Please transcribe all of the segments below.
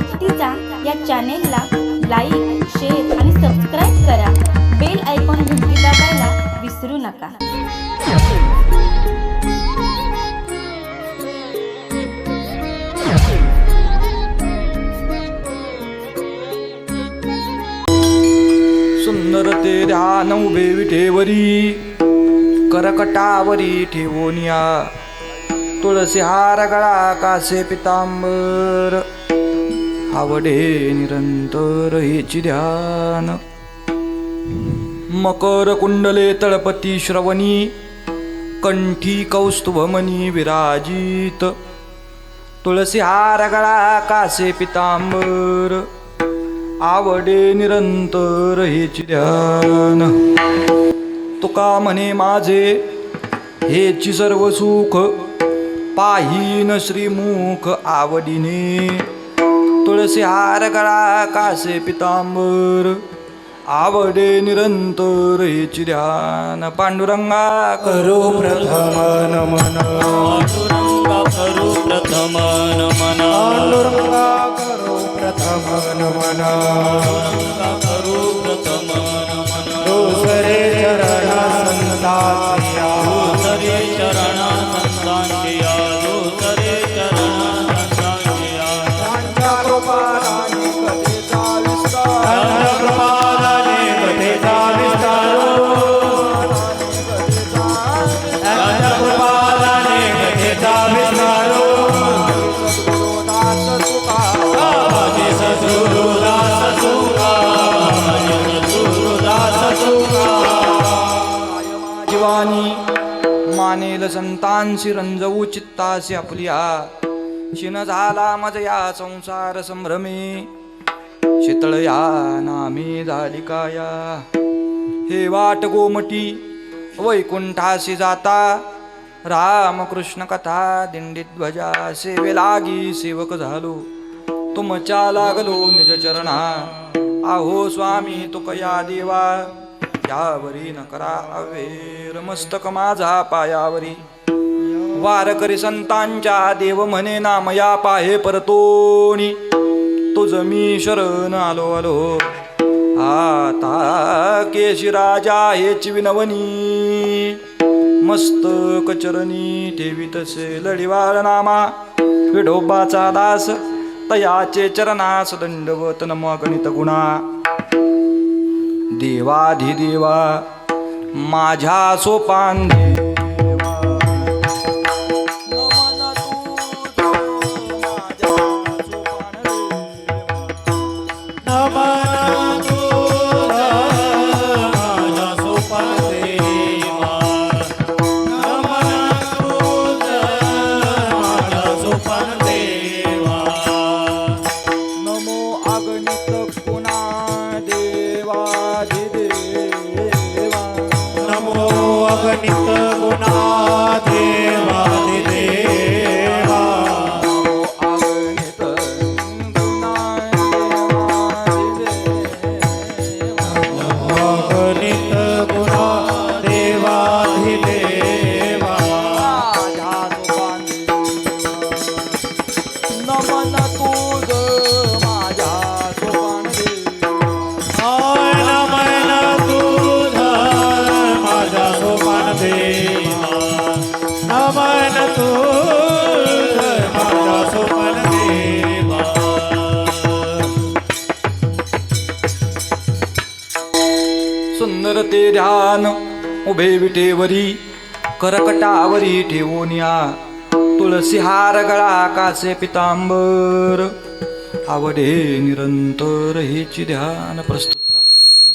भक्तीचा या चॅनेलला like, share आणि सबस्क्राईब करा. बेल आयकॉन घंटी दाबायला विसरू नका. सुंदर ते ध्यान उभे विठेवरी, करकटावरी ठेवोनिया. तुळसी हार गळा कासे पितांबर, आवडे निरंतर हेची ध्यान. मकर कुंडले तळपती श्रवणी, कंठी कौस्तुभमणी विराजित. तुळसी हार गळा कासे पितांबर, आवडे निरंतर हेची ध्यान. तुका म्हणे माझे हेची सर्व सुख, पाहीन श्रीमुख आवडीने. तुळसी हार गळा कासे पितांबर, आवडे निरंतर हेची ध्यान. पांडुरंगा करो प्रथम नमन, पांडुरंगा करो प्रथम नमन, पांडुरंगा करो प्रथम नमन. पांडुरंगा करो प्रथम नमन. दुसरे चरण संतांच्या, दुसरे चरण संतांच्या, दुसरे चरण संतांच्या. त्यांच्या कृपादानी कथेचा विस्तार, त्यांच्या कृपादानी कथेचा विस्तार, त्यांच्या कृपादानी कथेचा विस्तार. माझे सद्गुरुदास तुका, माझे सद्गुरुदास तुका. जीवानी मानेल संतांशी रंजवू चित्तासी आपल्या. शिन झाला मज या संसार संभ्रमे, शीतळ या नामे झाली काया. हे वाट गोमटी वैकुंठासी जाता, रामकृष्ण कथा दिंडीत ध्वजा. सेवे लागी सेवक झालो, तुमच्या लागलो निज चरणा. आहो स्वामी तुकया देवा, यावरी न करा अवेर. मस्तक माझा पायावरी, वारकरी संतांच्या देव म्हणे नाम या पाहे परतोणी. तुझ मी शरण आलो आलो, आता केशी राजा हेची विनवनी. मस्तक चरणी ठेवी तसे लढीवाळ नामा. विठोबाचा दास तयाचे चरणास दंडवत नमो गणित गुणा. देवाधिदेवा माझ्या सोपान देवा, नमन तुझं माझ्या सोपान देवा. नमन तुझं माझ्या सोपान देवा, नमन तुझं माझ्या सोपान देवा. नमो अगणित गुणा देवाधिदेवा. नमो अगणित गुणा देवाधिदेवा. नमो अगणित गुणा देवाधिदेवा. अगणित गुणा देवाधिदेवा. माझ्या सोपान नमन तुझं माझ्या सोपान देवा. नमन तुझं माझ्या सोपान देवा, नमन तुझं माझ्या सोपान देवा. सुंदर ते ध्यान उभे विटेवरी, करकटावरी ठेवोनिया. तुळसी हार गळा कासे पितांबर, आवडे निरंतर हेची ध्यान. प्रस्तुत प्राप्त प्रसंग.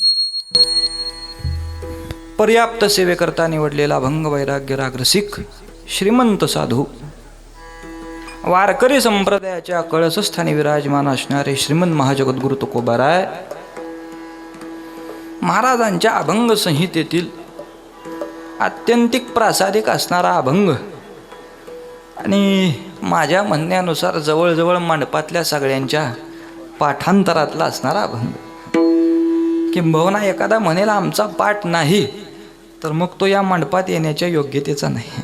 पर्याप्त सेवेकरता निवडलेला भंग वैराग्य राग रसिक श्रीमंत साधू, वारकरी संप्रदायाच्या कळसस्थानी विराजमान असणारे श्रीमंत महाजगद्गुरु तुकोबाराय महाराजांच्या अभंग संहितेतील आत्यंतिक प्रासादिक असणारा अभंग आणि माझ्या म्हणण्यानुसार जवळजवळ मंडपातल्या सगळ्यांच्या पाठांतरातला असणारा अभंग. किंबहुना एखादा म्हणेल आमचा पाठ नाही, तर मग तो या मंडपात येण्याच्या योग्यतेचा नाही.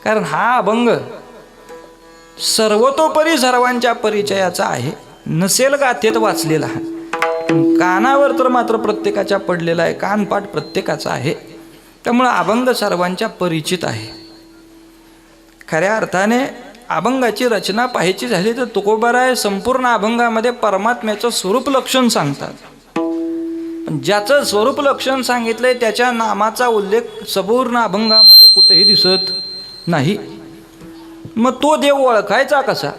कारण हा अभंग सर्वतोपरी सर्वांच्या परिचयाचा आहे. नसेल गाथेत वाचलेला, कानावर तर मात्र प्रत्येकाच्या पडलेला आहे, कानपाठ प्रत्येकाचा आहे. त्यामुळं अभंग सर्वांच्या परिचित आहे. खऱ्या अर्थाने अभंगाची रचना पाहायची झाली तर तुकोबाराय संपूर्ण अभंगामध्ये परमात्म्याचं स्वरूप लक्षण सांगतात. ज्याचं स्वरूप लक्षण सांगितलंय त्याच्या नामाचा उल्लेख संपूर्ण अभंगामध्ये कुठेही दिसत नाही. मग तो देव ओळखायचा कसा,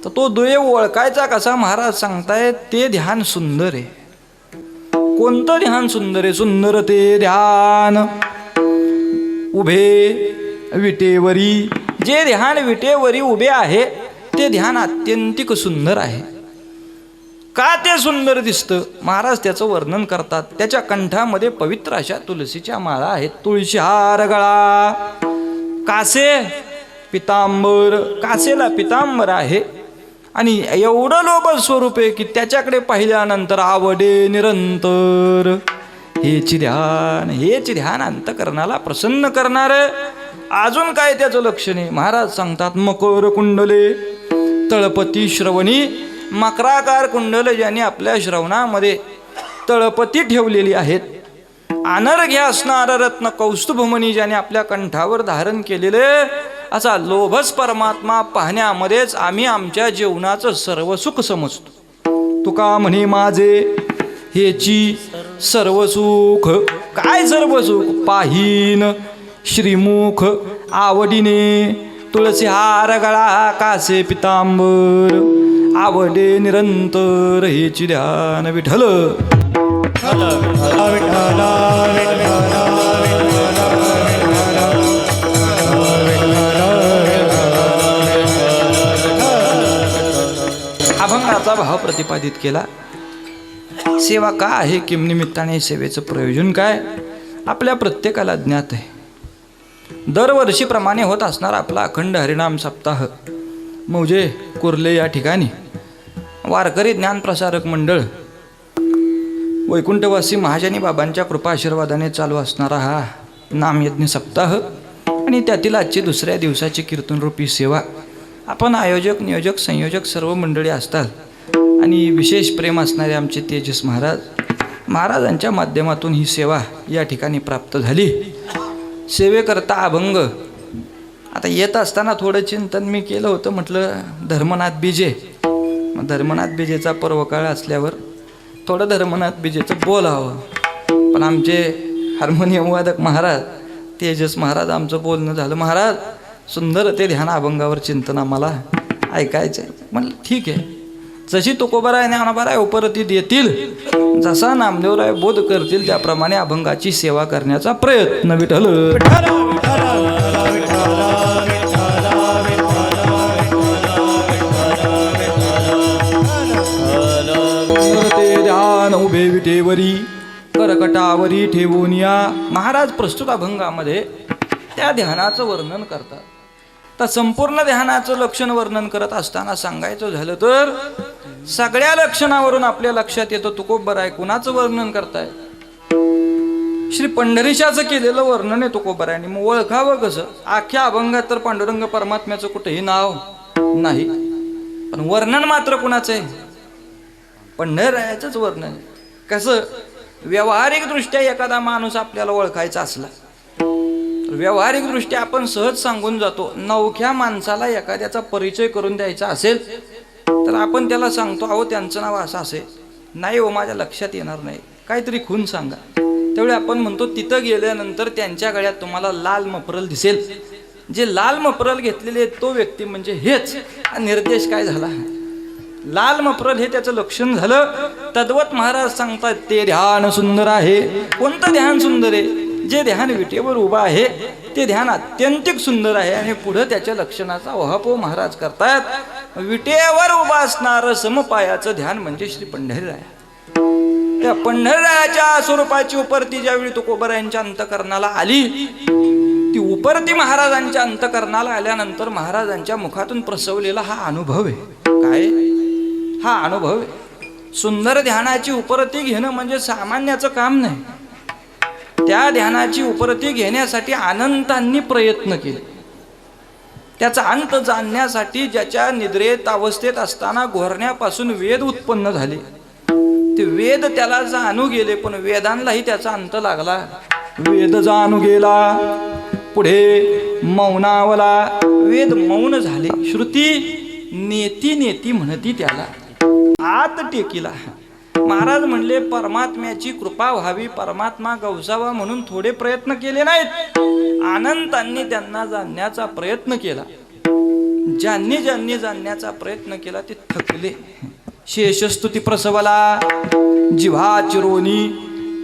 तर तो देव ओळखायचा कसा महाराज सांगतायत. ते ध्यान सुंदर आहे. कोणतं ध्यान सुंदर आहे? सुंदर ते ध्यान उभे विटेवरी. जे ध्यान विटेवरी उभे आहे ते ध्यान अत्यंतिक सुंदर आहे. का ते सुंदर दिसतं? महाराज त्याचं वर्णन करतात. त्याच्या कंठामध्ये पवित्र अशा तुळशीच्या माळा आहेत. तुळशी हार गळा, कासे पितांबर, कासेला पितांबर आहे. आणि एवढं लोभ स्वरूप आहे की त्याच्याकडे पाहिल्यानंतर आवडे निरंतर. हेच ध्यान अंतकरणाला प्रसन्न करणार. अजून काय त्याचं लक्षण आहे? महाराज सांगतात मकर कुंडले तळपती श्रवणी. मकराकार कुंडल ज्याने आपल्या श्रवणामध्ये तळपती ठेवलेली आहेत. अनर्घ्य असणार रत्न कौस्तुभमणी ज्याने आपल्या कंठावर धारण केलेले. असा लोभस परमात्मा पाहण्यामध्येच आम्ही आमच्या जीवनाचं सर्व सुख समजतो. तुका म्हणे माझे हेची सर्व सुख. काय सर्व सुख? पाहीन श्रीमुख आवडीने. तुळसी हार गळा, कासे पितांबर, आवडे निरंतर. हेची ध्यान विठ्ठल. अभंगाचा भाव प्रतिपादित केला. सेवा का आहे, किम निमित्ताने सेवेचं प्रयोजन काय, आपल्या प्रत्येकाला ज्ञात आहे. दरवर्षीप्रमाणे होत असणार आपला अखंड हरिनाम सप्ताह मौजे कुर्ले या ठिकाणी वारकरी ज्ञानप्रसारक मंडळ वैकुंठवासी महाजनी बाबांच्या कृपा आशीर्वादाने चालू असणारा हा नामयज्ञ सप्ताह आणि त्यातील आजची दुसऱ्या दिवसाची कीर्तनरूपी सेवा. आपण आयोजक नियोजक संयोजक सर्व मंडळी असतात आणि विशेष प्रेम असणारे आमचे तेजस महाराजांच्या माध्यमातून ही सेवा या ठिकाणी प्राप्त झाली. सेवेकरता अभंग. आता येत असताना थोडं चिंतन मी केलं होतं. म्हटलं धर्मनाथ बीजे, मग धर्मनाथ बीजेचा पर्वकाळ असल्यावर थोडं धर्मनाथ बीजेचं बोलावं. पण आमचे हार्मोनियम वादक महाराज तेजस महाराज आमचं बोलणं झालं. महाराज सुंदर ते ध्यान अभंगावर चिंतन आम्हाला ऐकायचं आहे. म्हणलं ठीक आहे. जशी तुकोबाराय ज्ञानोबाराय उपरती देतील, जसा नामदेवराय बोध करतील त्याप्रमाणे अभंगाची सेवा करण्याचा प्रयत्न. विठ्ठल. ते ध्यान उभे विटेवरी करकटावरी ठेवून या. महाराज प्रस्तुत अभंगामध्ये त्या ध्यानाचं वर्णन करतात. तर संपूर्ण ध्यानाचं लक्षण वर्णन करत असताना सांगायचं झालं तर सगळ्या लक्षणावरून आपल्या लक्षात येतं तुकोबाराय कुणाचं वर्णन करताय. श्री पंढरीशाचं केलेलं वर्णन आहे तुकोबारायांनी. मग ओळखावं कसं? अख्ख्या अभंगात तर पांडुरंग परमात्म्याचं कुठेही नाव नाही, पण वर्णन मात्र कुणाचं आहे? पंढररायाचंच वर्णन. कसं? व्यावहारिक दृष्ट्या एखादा माणूस आपल्याला ओळखायचा असला तर व्यावहारिक दृष्ट्या आपण सहज सांगून जातो. नवख्या माणसाला एखाद्याचा परिचय करून द्यायचा असेल तर आपण त्याला सांगतो अहो त्यांचं नाव असं असेल. नाही हो माझ्या लक्षात येणार नाही, काहीतरी खून सांगा. त्यावेळी आपण म्हणतो तिथं गेल्यानंतर त्यांच्या गळ्यात तुम्हाला लाल मफरल दिसेल. जे लाल मफरल घेतलेले तो व्यक्ती म्हणजे हेच. निर्देश काय झाला? लाल मफरल हे त्याचं लक्षण झालं. तद्वत महाराज सांगतात ते ध्यान सुंदर आहे. कोणतं ध्यान सुंदर आहे? जे ध्यान विटेवर उभा आहे ते ध्यान अत्यंतिक सुंदर आहे. आणि पुढे त्याच्या लक्षणाचा वहापो महाराज करतात. विटेवर उभा असणारं समपायाचं ध्यान म्हणजे श्री पंढरीराय. त्या पंढरीरायाच्या स्वरूपाची उपरती ज्यावेळी तुकोबारायांच्या अंतकरणाला आली, ती उपरती महाराजांच्या अंतकरणाला आल्यानंतर महाराजांच्या मुखातून प्रसवलेला हा अनुभव आहे. काय? हा अनुभव आहे. सुंदर ध्यानाची उपरती घेणं म्हणजे सामान्याचं काम नाही. त्या ध्यानाची उपरती घेण्यासाठी अनंतांनी प्रयत्न केले. त्याचा अंत जाणण्यासाठी ज्याच्या निद्रेत अवस्थेत असताना घोरण्यापासून वेद उत्पन्न झाले, ते वेद त्याला जाणू गेले, पण वेदांनाही त्याचा अंत लागला. वेद जाणू गेला, पुढे मौनावला, वेद मौन झाले. श्रुती नेती नेती म्हणती त्याला आत टेकिला. महाराज म्हणले परमात्म्याची कृपा व्हावी, परमात्मा गवसावा म्हणून थोडे प्रयत्न केले नाहीत, अनंतांनी त्यांना जाणण्याचा प्रयत्न केला. ज्यांनी ज्यांनी जाणण्याचा प्रयत्न केला ते थकले. शेषस्तुती प्रसवला, जिव्हा चिरोनी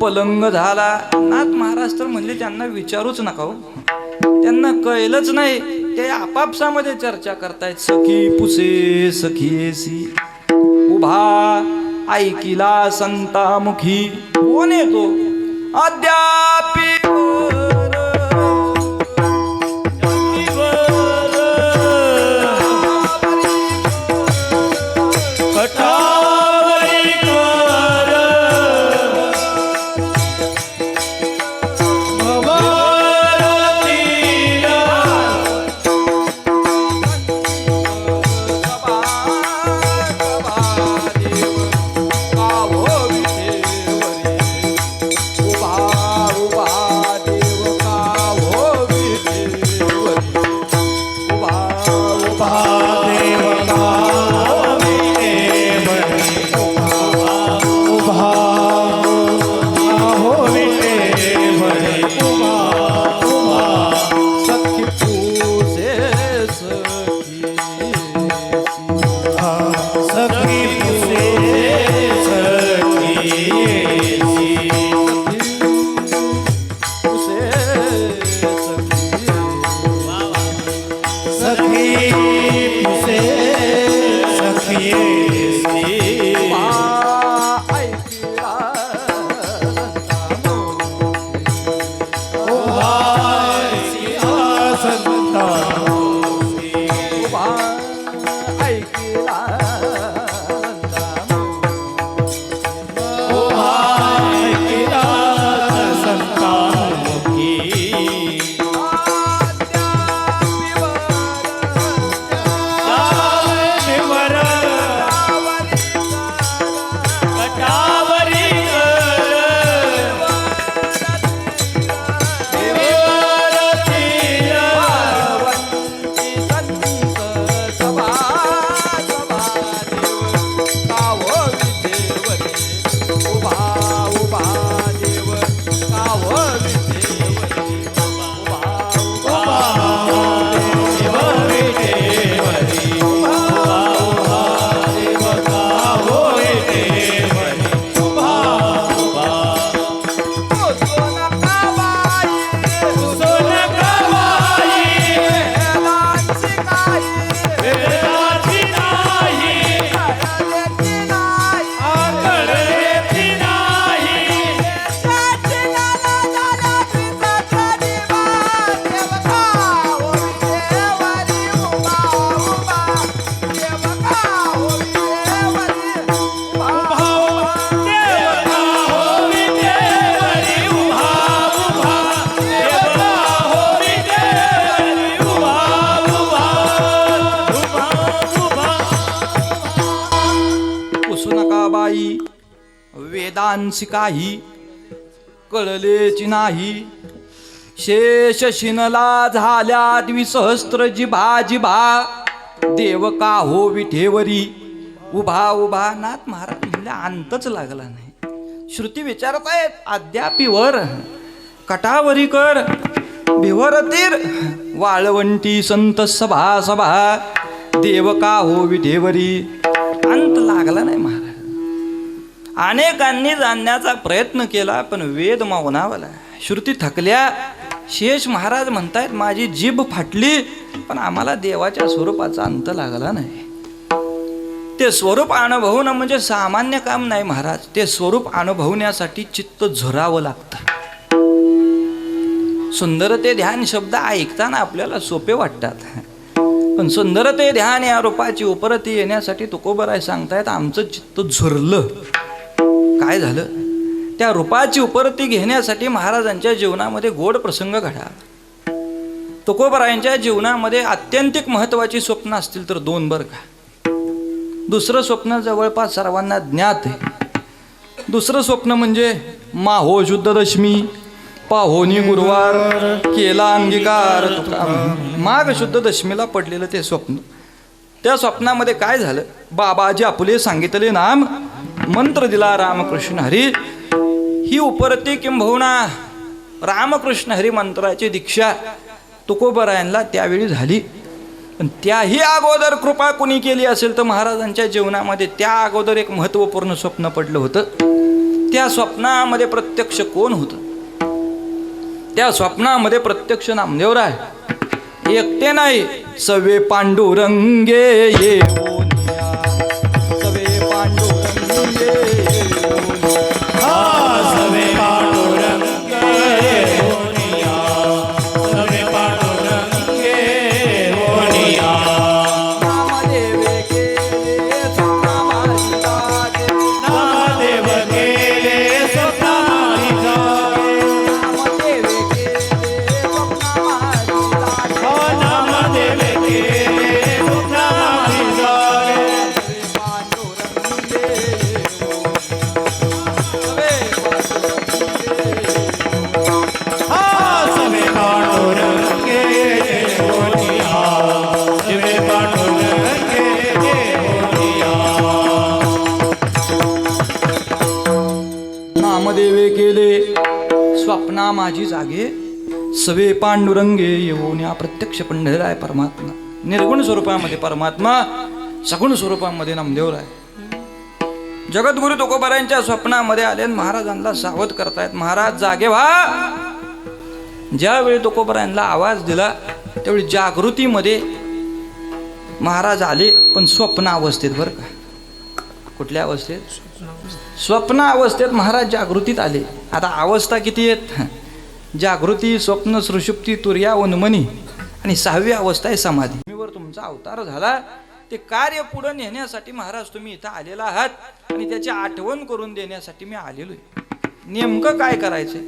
पलंग झाला. नाथ महाराज तर म्हणले त्यांना विचारूच नका हो, त्यांना कळलंच नाही, ते आपापसामध्ये चर्चा करतायत. सखी पुसे सखीसी उभा ऐकिला संतामुखी. कोण येतो अद्यापि वेदांसी काही कळलेची नाही. शेष शिनला झाल्या द्विसहस्त्र जिभा जिभा, देव का हो विठेवरी उभा उभा. नाथ महाराज म्हणले अंतच लागला नाही. श्रुती विचारत आहेत अद्यापि वर कटावरी कर भिवरतीर वाळवंटी संत सभा सभा, देव का हो विठेवरी. अंत लागला नाही महाराज. अनेकांनी जाणण्याचा प्रयत्न केला पण वेद मौनावला. श्रुती थकल्या. शेष महाराज म्हणतायत माझी जीभ फाटली पण आम्हाला देवाच्या स्वरूपाचा अंत लागला नाही. ते स्वरूप अनुभवणं म्हणजे सामान्य काम नाही महाराज. ते स्वरूप अनुभवण्यासाठी चित्त झुरावं लागतं. सुंदरते ध्यान शब्द ऐकताना आपल्याला सोपे वाटतात, पण सुंदरते ध्यान या रूपाची उपरती येण्यासाठी तुकोबराय सांगतायत आमचं चित्त झुरलं. काय झालं? त्या रूपाची उपरती घेण्यासाठी महाराजांच्या जीवनामध्ये गोड प्रसंग घडला. तुकोबरायांच्या जीवनामध्ये आत्यंतिक महत्त्वाची स्वप्न असतील तर 2 बरं का. दुसरं स्वप्न जवळपास सर्वांना ज्ञात आहे. दुसरं स्वप्न म्हणजे माहो शुद्ध दशमी पाहोनी गुरुवार केला अंगीकार तुका. माघ शुद्ध दशमीला पडलेलं ते स्वप्न. त्या स्वप्नामध्ये काय झालं, बाबाजी आपुले सांगितले नाम मंत्र दिला रामकृष्ण हरी. ही उपरती किंबहुना रामकृष्ण हरी मंत्राची दीक्षा तुकोबरायांना त्यावेळी झाली. पण त्याही अगोदर कृपा कुणी केली असेल तर महाराजांच्या जीवनामध्ये त्या अगोदर एक महत्त्वपूर्ण स्वप्न पडलं होतं. त्या स्वप्नामध्ये प्रत्यक्ष कोण होतं? त्या स्वप्नामध्ये प्रत्यक्ष नामदेवराय एकटे नाही, सवे पांडुरंगे येऊनिया, सवे पांडुरंगे येऊनिया. सवे पांडुरंग येऊनिया, सवे पांडुरंग येऊनिया. नामदेव गेले स्वप्नामारी जागे, नामदेव गेले स्वप्नामारी जागे. नामदेव गेले स्वप्नामारी जागे. नामदेव गेले स्वप्नामारी जागे. सवे पांडुरंगे येऊनिया, सवे पांडुरंगे येऊनिया. नामदेवे केले स्वप्ना माझी जागे, सवे पांडुरंगे येऊन या. प्रत्यक्ष पंढराय परमात्मा, निर्गुण स्वरूपामध्ये परमात्मा, सगुण स्वरूपामध्ये नामदेवराय. जगद्गुरु तुकोबरायांच्या स्वप्नामध्ये आले आणि महाराजांना सावध करतायत, महाराज जागे व्हा. ज्यावेळी तुकोबरायांना आवाज दिला त्यावेळी जागृतीमध्ये महाराज आले, पण स्वप्न अवस्थेत बरं का. कुठल्या अवस्थेत? स्वप्न अवस्थेत महाराज जागृतीत आले. आता अवस्था किती आहेत? जागृती, स्वप्न, सुषुप्ती, तुर्या, उन्मनी आणि 6वी अवस्था आहे समाधी. वर तुमचा अवतार झाला, ते कार्य पुढे नेण्यासाठी महाराज तुम्ही इथं आलेला आहात आणि त्याची आठवण करून देण्यासाठी मी आलेलो आहे. नेमकं काय करायचंय?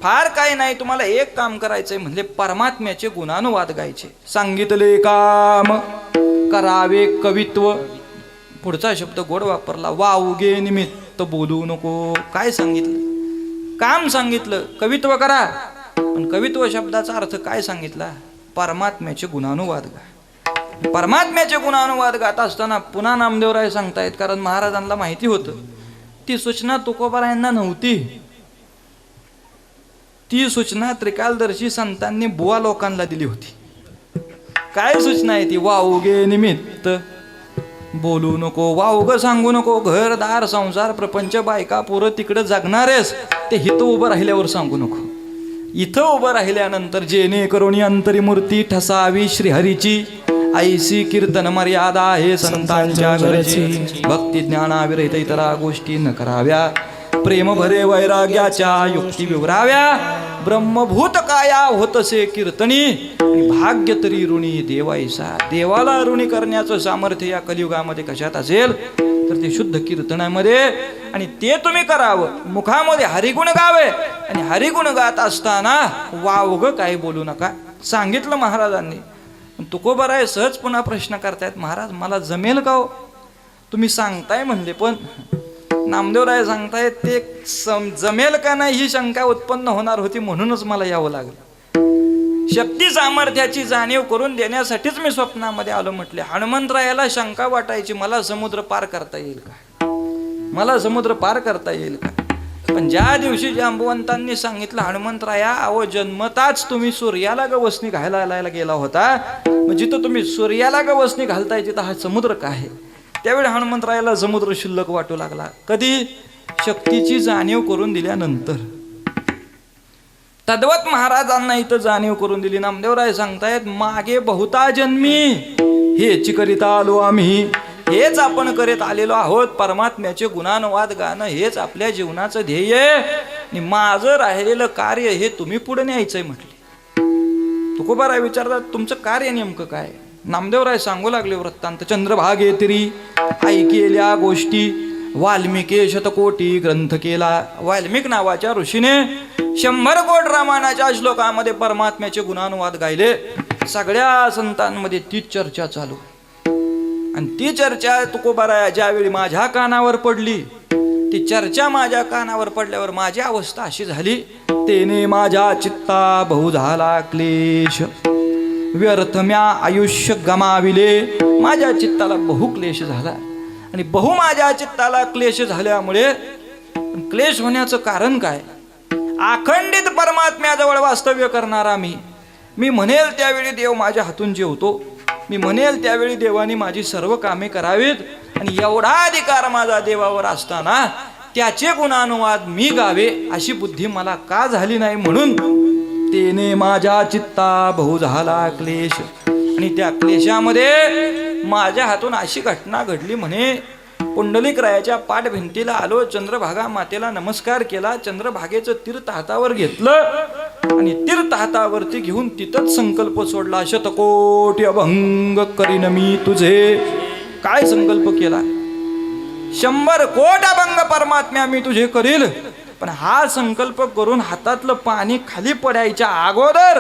फार काय नाही, तुम्हाला एक काम करायचंय, म्हणजे परमात्म्याचे गुणानुवाद गायचे. सांगितले काम करावे कवित्व. पुढचा शब्द गोड वापरला, वावगे निमित्त बोलू नको. काय सांगितलं? काम सांगितलं, कवित्व करा. पण कवित्व शब्दाचा अर्थ काय सांगितला? परमात्म्याचे गुणानुवाद गा. परमात्म्याचे गुणानुवाद गात असताना पुन्हा नामदेवराय सांगतायत, कारण महाराजांना माहिती होतं ती सूचना तुकोबरायांना नव्हती. ती सूचना त्रिकालदर्शी संतांनी बुवा लोकांना दिली होती. काय सूचना आहे ती? वावगे निमित्त बोलू नको, वावग सांगू नको. घरदार, संसार, प्रपंच, बायका, पोरं तिकडं जगणारेस ते हिथं उभं राहिल्यावर सांगू नको. इथं उभं राहिल्यानंतर जेणेकरून अंतरी मूर्ती ठसावी श्रीहरीची, ऐसी कीर्तन मर्यादा आहे संतांच्या घरची. भक्ती ज्ञानाविरहित इतरा गोष्टी न कराव्या, प्रेम भरे वैराग्याच्या युक्ती विवराव्या. ब्रह्मभूत काया होतसे कीर्तनी, भाग्य तरी ऋणी देवायसा. देवाला ऋणी करण्याचं सामर्थ्य या कलियुगामध्ये कशात असेल तर ते शुद्ध कीर्तनामध्ये. आणि ते तुम्ही करावं, मुखामध्ये हरिगुण गावे. आणि हरिगुण गात असताना वावग काही बोलू नका, सांगितलं महाराजांनी. तुकोबराय सहज पुन्हा प्रश्न करतायत, महाराज मला जमेल का हो? तुम्ही सांगताय म्हणले, पण नामदेवराय सांगतायत ते जमेल का नाही ही शंका उत्पन्न होणार होती, म्हणूनच मला यावं लागलं. शक्ती सामर्थ्याची जाणीव करून देण्यासाठीच मी स्वप्नामध्ये आलो म्हटले. हनुमंतरायाला शंका वाटायची, मला समुद्र पार करता येईल का? मला समुद्र पार करता येईल का? पण ज्या दिवशी जांबुवंतांनी सांगितलं, हनुमंतराया अहो जन्मताच तुम्ही सूर्याला गवसणी घालायला गेला होता, मग जिथं तुम्ही सूर्याला गवसणी घालताय तिथं हा समुद्र काय आहे? त्यावेळी हनुमंतरायाला समुद्र शिल्लक वाटू लागला. कधी? शक्तीची जाणीव करून दिल्यानंतर. तद्वत महाराजांना इथं जाणीव करून दिली. नामदेवराय सांगतायत, मागे बहुता जन्मी हेच करीता आलो आम्ही, हेच आपण करीत आलेलो आहोत. परमात्म्याचे गुणानुवाद गाणं हेच आपल्या जीवनाचं ध्येय आहे. आणि माझं राहिलेलं कार्य हे तुम्ही पुढे न्यायचंय म्हटले. तुकोबाराय विचारतात, तुमचं कार्य नेमकं काय? नामदेवराय सांगू लागले वृत्तांत. चंद्रभागे तिरी ऐकेल्या गोष्टी वाल्मिकी शतकोटी ग्रंथ केला. वाल्मिक नावाच्या ऋषीने 100 कोट रामायणाच्या श्लोकामध्ये परमात्म्याचे गुणानुवाद गायले. सगळ्या संतांमध्ये तीच चर्चा चालू. आणि ती चर्चा तुकोबाराया ज्यावेळी माझ्या कानावर पडली, ती चर्चा माझ्या कानावर पडल्यावर माझी अवस्था अशी झाली, तेने माझ्या चित्ता बहु झाला क्लेश, व्यर्थ म्या आयुष्य गमाविले. माझ्या चित्ताला बहु क्लेश झाला. आणि बहु माझ्या चित्ताला क्लेश झाल्यामुळे, क्लेश होण्याचं कारण काय? अखंडित परमात्म्याजवळ वास्तव्य करणारा मी म्हणेल त्यावेळी देव माझ्या हातून जेवतो, मी म्हणेल त्यावेळी देवाने माझी सर्व कामे करावीत. आणि एवढा अधिकार माझा देवावर असताना त्याचे गुणानुवाद मी गावे अशी बुद्धी मला का झाली नाही? म्हणून तेने माझ्या चित्ता बहु झाला क्लेश. आणि त्या क्लेशामध्ये माझ्या हातून अशी घटना घडली म्हणे. पुंडलिकरायाच्या पाठभिंतीला आलो, चंद्रभागा मातेला नमस्कार केला, चंद्रभागेचं तीर्थ हातावर घेतलं आणि तीर्थ हातावरती घेऊन तिथंच संकल्प सोडला, शतकोटी अभंग करीन मी तुझे. काय संकल्प केला? 100 कोट अभंग परमात्म्या मी तुझे करील. पण हा संकल्प करून हातातलं पाणी खाली पडायच्या अगोदर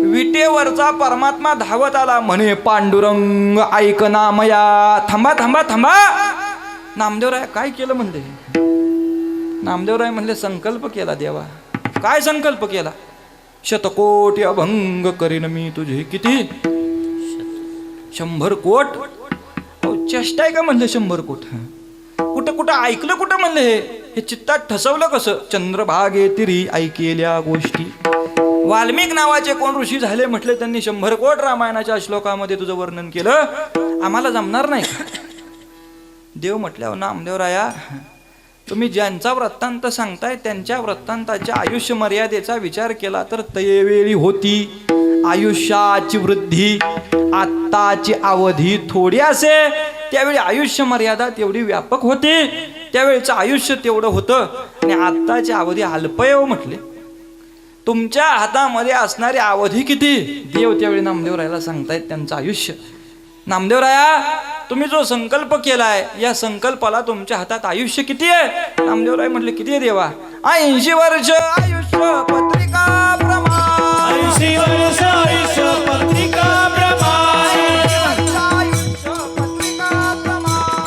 विटेवरचा परमात्मा धावत आला म्हणे, पांडुरंग ऐक नामया. थांबा थांबा थांबा. नामदेवराय काय केलं म्हणले? नामदेवराय म्हणले संकल्प केला देवा. काय संकल्प केला? शतकोटी अभंग करीन मी तुझे. किती? 100 कोट. चेष्टा आहे का म्हणले 100 कोट? कुठं कुठं ऐकलं कुठं म्हणले? हे चित्तात ठसवलं कसं? चंद्रभागे तिरी ऐकेल्या गोष्टी. वाल्मिक नावाचे कोण ऋषी झाले म्हटले, त्यांनी 100 कोट रामायणाच्या श्लोकामध्ये तुझं वर्णन केलं, आम्हाला जमणार नाही. देव म्हटल्यावर नामदेवराया, तुम्ही ज्यांचा वृत्तांत सांगताय त्यांच्या वृत्तांताच्या आयुष्य मर्यादेचा विचार केला तर तयवेळी होती आयुष्याची वृद्धी, आत्ताची अवधी थोडी असे. त्यावेळी आयुष्य मर्यादा तेवढी व्यापक होती, त्यावेळेचं आयुष्य तेवढं होतं. आणि आत्ताची अवधी अल्पयव म्हटले. तुमच्या हातामध्ये असणारी अवधी किती? देव त्यावेळी नामदेवरायाला सांगतायत त्यांचं आयुष्य. नामदेवराया, तुम्ही जो संकल्प केलाय या संकल्पाला तुमच्या हातात आयुष्य किती आहे? नामदेवराय म्हटले, किती आहे देवा? 80 वर्ष आयुष्य पत्रिका प्रमाण. 80 वर्ष आयुष्य पत्रिका प्रमाण.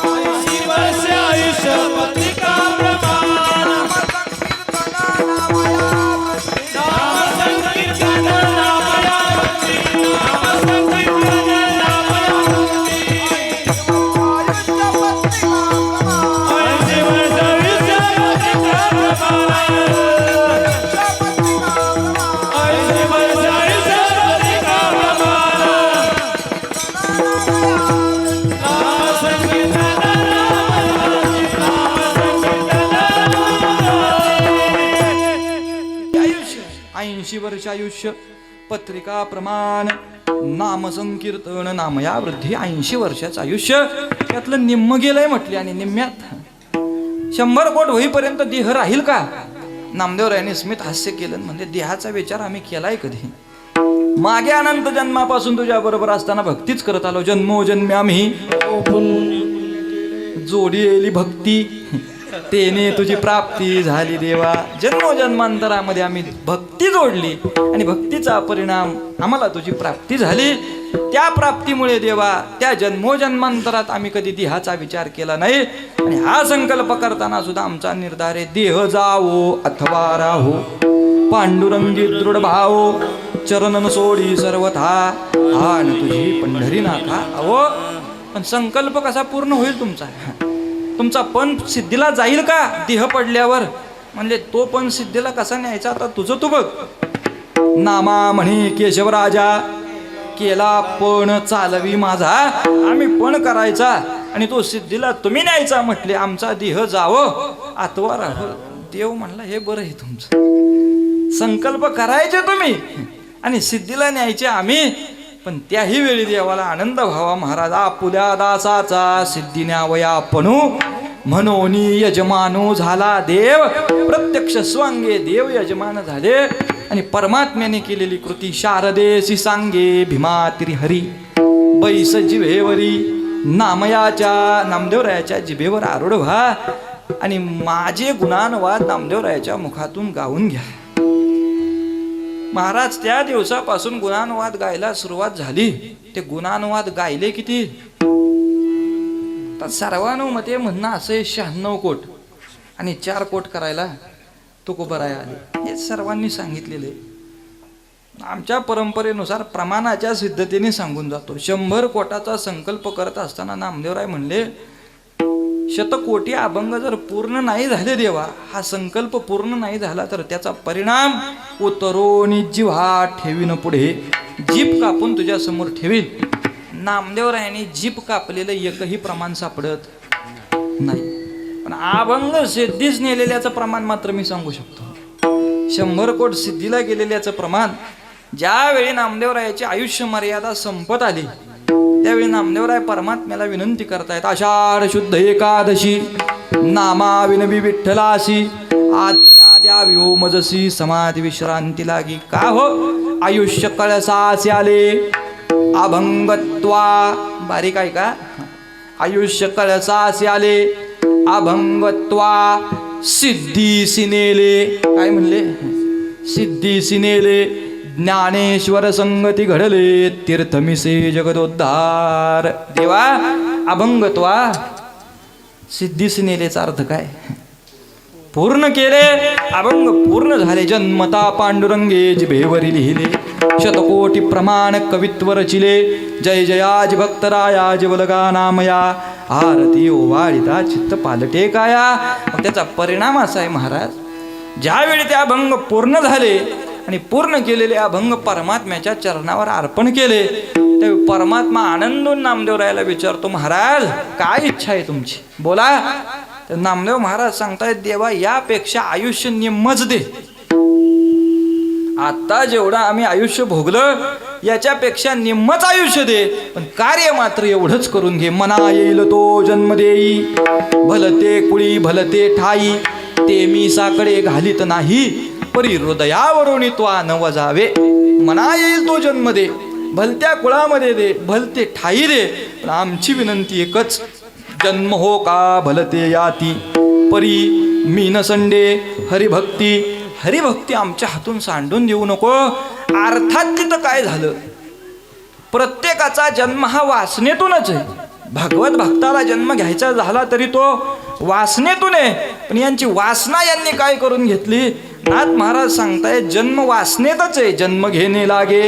80 वर्ष आयुष्य पत्रिका प्रमाण. नाम संकीर्तन नामया वृत्ती. नाम संकीर्तन नामया वृत्ती. 80 वर्ष आयुष्य पत्रिका प्रमाण. 80 वर्ष आयुष्य पत्रिका प्रमाण. नाम संकीर्तन नामया वृत्ती. नाम संकीर्तन आयुष्य 80 वर्ष आयुष्य पत्रिका प्रमाण. नाम संकीर्तन नामया वृद्धी. 80 वर्षाचं आयुष्य त्यातलं निम्म गेलंय म्हटले. आणि निम्म्यात 100 कोट होईपर्यंत देह राहील का? नामदेवरायांनी स्मित हास्य केलं. म्हणजे देहाचा विचार आम्ही केलाय कधी? मागे अनंत जन्मापासून तुझ्या बरोबर असताना भक्तीच करत आलो. जन्मोजन्मी आम्ही जोडी येली भक्ती, तेने तुझी प्राप्ती झाली देवा. जन्मोजन्मांतरामध्ये आम्ही भक्ती जोडली आणि भक्तीचा परिणाम आम्हाला तुझी प्राप्ती झाली. त्या प्राप्तीमुळे देवा त्या जन्मोजन्मांतरात आम्ही कधी देहाचा विचार केला नाही. आणि हा संकल्प करताना सुद्धा आमचा निर्धार आहे, देह जावो अथवा राहो, पांडुरंगी दृढ भाव, चरणन सोडी सर्वथा, आन तुझी पंढरीनाथा. अहो, पण संकल्प कसा पूर्ण होईल तुमचा? तुमचा पण सिद्धीला जाईल का देह पडल्यावर? म्हणले तो पण सिद्धीला कसा न्यायचा आता तुझं तू बघ. नामा म्हणे केशवराजा, केला पण चालवी माझा. आम्ही पण करायचा आणि तो सिद्धीला तुम्ही न्यायचा म्हटले. आमचा देह जावं अथवा राहो. देव म्हणला, हे बरं आहे तुमचं. संकल्प करायचे तुम्ही आणि सिद्धीला न्यायचे आम्ही. पण त्याही वेळी देवाला आनंद व्हावा. महाराज आपुल्या दासाचा सिद्धी न्यावया पणू, म्हणून यजमानो झाला देव. प्रत्यक्ष स्वांगे देव यजमान झाले. आणि परमात्म्याने केलेली कृती शारदेसी सांगे भीमा तिरी हरी, बैस जिव्हेवरी नामयाच्या नामदेवरायाच्या जिभेवर आरूढ व्हा आणि माझे गुणानुवाद नामदेवरायाच्या मुखातून गाऊन घ्या. महाराज त्या दिवसापासून गुणानुवाद गायला सुरुवात झाली. ते गुणानुवाद गायले किती तर सर्वानुमते म्हणणं असे 96 कोट आणि 4 कोट करायला तुकोबराय आले. हे सर्वांनी सांगितलेले. आमच्या परंपरेनुसार प्रमाणाच्या सिद्धतेने सांगून जातो. 100 कोटाचा संकल्प करत असताना नामदेवराय म्हणले 100 कोटी अभंग जर पूर्ण नाही झाले देवा, हा संकल्प पूर्ण नाही झाला तर त्याचा परिणाम उतरोनी जिव्हा ठेवीन पुढे, जीभ कापून तुझ्या समोर ठेवील. नामदेवरायांनी जीभ कापलेलं एकही प्रमाण सापडत नाही. पण अभंग सिद्धीस नेलेल्याचं प्रमाण मात्र मी सांगू शकतो. 100 कोट सिद्धीला गेलेल्याचं प्रमाण. ज्यावेळी नामदेवरायाची आयुष्य मर्यादा संपत आली त्यावेळी नामदेवराय परमात्म्याला विनंती करतायत. आषाढ शुद्ध एकादशी नामा विनवी विठ्ठलासी, आज्ञा द्यावी ओ मजसी समाधी विश्रांती लागी. का हो आयुष्य कळसासी आले अभंगत्वा. बारीक आहे का? आयुष्य कळसासी आले अभंगत्वा सिद्धीसी नेले. काय म्हणले? सिद्धीसी नेले. ज्ञानेश्वर संगती घडले तीर्थमिसे जगदोद्धार. देवा अभंगत्वा सिद्धीसी नेलेचा अर्थ काय? पूर्ण केले. अभंग पूर्ण झाले. जन्मता पांडुरंगे जिभेवरी लिहिले, शतकोटी प्रमाण कवित्व रचिले. जय जयाज भक्तराया जिवलगा नामया, आरती ओवाळिता चित्त पालटे काया. मग त्याचा परिणाम असा आहे महाराज, ज्यावेळी ते अभंग पूर्ण झाले आणि पूर्ण केलेले अभंग परमात्म्याच्या चरणावर अर्पण केले त्यावेळी परमात्मा आनंदून नामदेवरायाला विचारतो, महाराज काय इच्छा आहे तुमची, बोला. तर नामदेव महाराज सांगतायत, देवा यापेक्षा आयुष्य निम्मच दे. आता जेवढं आम्ही आयुष्य भोगलं याच्यापेक्षा निम्मच आयुष्य दे, पण कार्य मात्र एवढंच करून घे. मना येईल तो जन्म देई, भलते कुळी भलते ठाई, ते मी साकडे घालीत नाही, परी हृदयावरून तो न वजावे. मना येईल तो जन्म दे, भलत्या कुळामध्ये दे, भलते ठाई दे, पण आमची विनंती एकच, जन्म हो का भलते याती, परी मी न संडे हरिभक्ती. हरिभक्ती आमच्या हातून सांडून देऊ नको. अर्थात तिथं काय झालं, प्रत्येकाचा जन्म हा वासनेतूनच आहे. भगवत भक्ताला जन्म घ्यायचा झाला तरी तो वासनेतून आहे, पण यांची वासना यांनी काय करून घेतली. नाथ महाराज सांगताय जन्म वासनेतच आहे, जन्म घेणे लागे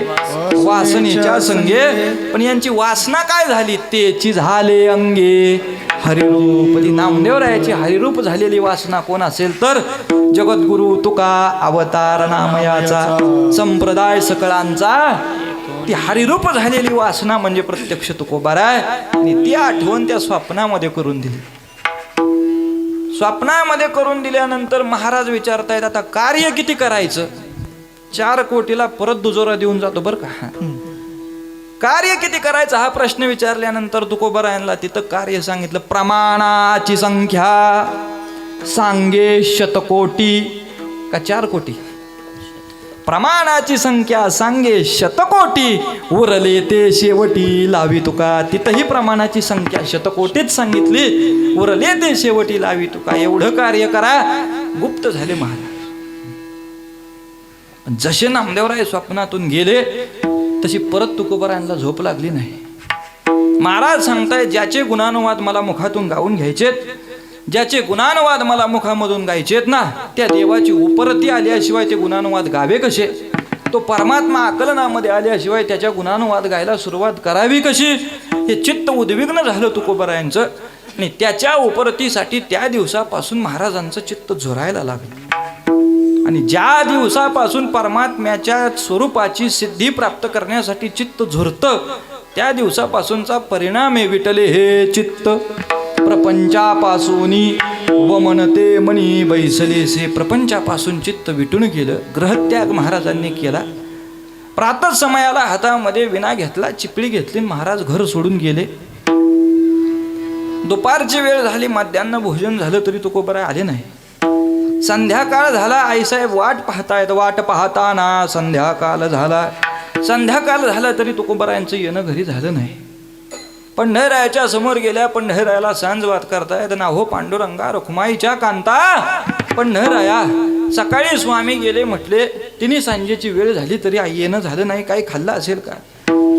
वासनेच्या संगे, पण यांची वासना काय झाली, तेची झाले अंगे हरिरूप. ती नामदेवरायाची हरिरूप झालेली वासना कोण असेल तर जगद्गुरु तुका अवतार नामयाचा संप्रदाय सकळांचा. ती हरिरूप झालेली वासना म्हणजे प्रत्यक्ष तुकोबाराय. आणि ती आठवण त्या स्वप्नामध्ये करून दिली. स्वप्नामध्ये करून दिल्यानंतर महाराज विचारतायत, आता कार्य किती करायचं. 4 कोटीला परत दुजोरा देऊन जातो बरं का. कार्य किती करायचं हा प्रश्न विचारल्यानंतर तुकोबारायांना तिथं कार्य सांगितलं. प्रमाणाची संख्या सांगे शतकोटी का 4 कोटी. प्रमाणाची संख्या सांगे शतकोटी, उरले ते शेवटी लावी तुका. तिथंही प्रमाणाची संख्या शतकोटीच सांगितली, उरले ते शेवटी लावी तुका. एवढं कार्य करा. गुप्त झाले महाराज. जसे नामदेवराय स्वप्नातून गेले तशी परत तुकोबारायांना झोप लागली नाही. महाराज सांगताय, ज्याचे गुणानुवाद मला मुखातून गाऊन घ्यायचेत, ज्याचे गुणानुवाद मला मुखामधून गायचेत ना, त्या देवाची उपरती आल्याशिवाय ते गुणानुवाद गावे कसे. तो परमात्मा आकलनामध्ये आल्याशिवाय त्याच्या गुणानुवाद गायला सुरुवात करावी कशी. हे चित्त उद्विग्न झालं तुकोबारायांचं. आणि त्याच्या उपरतीसाठी त्या दिवसापासून महाराजांचं चित्त झुरायला लागलं. आणि ज्या दिवसापासून परमात्म्याच्या स्वरूपाची सिद्धी प्राप्त करण्यासाठी चित्त झुरतं त्या दिवसापासूनचा परिणाम आहे विटले हे चित्त प्रपंचापासून व मनते मनी बैसलेसे. प्रपंचापासून चित्त विटून गेलं. ग्रहत्याग महाराजांनी केला. प्रातः समयाला हातामध्ये विना घेतला, चिपळी घेतली, महाराज घर सोडून गेले. दुपारची वेळ झाली, मध्यान्ह भोजन झालं तरी तुकोबाराय आले नाही. संध्याकाळ झाला, आईसाहेब वाट पाहतायत. वाट पाहताना संध्याकाळ झाला. संध्याकाळ झाला तरी तुकोबारायांचं येणं घरी झालं नाही. पंढरायाच्या समोर गेल्या. पंढरायाला सांजवात करतायत ना हो पांडुरंगा रुक्माईच्या कांता. पंढराया सकाळी स्वामी गेले म्हटले, तिने सांजेची वेळ झाली तरी आई येणं झालं नाही. काही खाल्लं असेल का,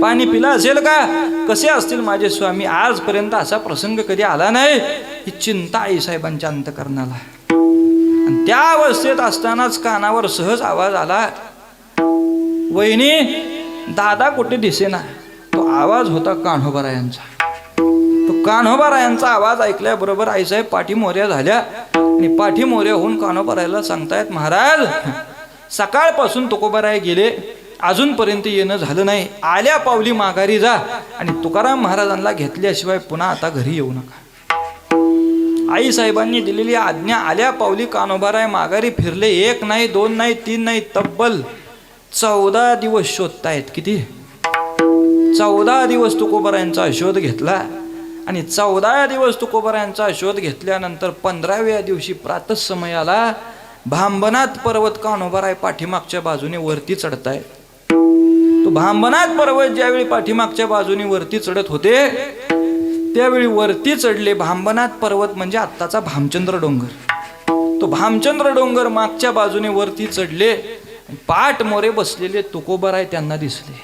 पाणी पिलं असेल का, कसे असतील माझे स्वामी, आजपर्यंत असा प्रसंग कधी आला नाही. ही चिंता आईसाहेबांच्या अंतकरणाला. आणि त्या अवस्थेत असतानाच कानावर सहज आवाज आला, वहिनी दादा कुठे दिसेना. तो आवाज होता कान्होबारायांचा. तो कान्होबारायांचा आवाज ऐकल्याबरोबर आईसाहेब पाठीमोऱ्या झाल्या आणि पाठीमोऱ्या होऊन कान्होबारायला सांगतायत, महाराज सकाळपासून तुकोबाराय गेले, अजूनपर्यंत येणं झालं नाही. आल्या पावली माघारी जा आणि तुकाराम महाराजांना घेतल्याशिवाय पुन्हा आता घरी येऊ नका. आईसाहेबांनी दिलेली आज्ञा आल्या पावली कान्होबाराय माघारी फिरले. 1 नाही 2 नाही 3 नाही, तब्बल 14 दिवस शोधतायत. किती? 14 दिवस तुकोबारायांचा शोध घेतला. आणि 14 दिवस तुकोबारायांचा शोध घेतल्यानंतर 15व्या दिवशी प्रातःसमयाला भांबनाथ पर्वत कान्होबाराय पाठीमागच्या बाजूने वरती चढताय. तो भांबनाथ पर्वत ज्यावेळी पाठीमागच्या बाजूने वरती चढत होते त्यावेळी वरती चढले. भांबनाथ पर्वत म्हणजे आत्ताचा भामचंद्र डोंगर. तो भामचंद्र डोंगर मागच्या बाजूने वरती चढले. पाठ मोरे बसलेले तुकोबाराय त्यांना दिसले.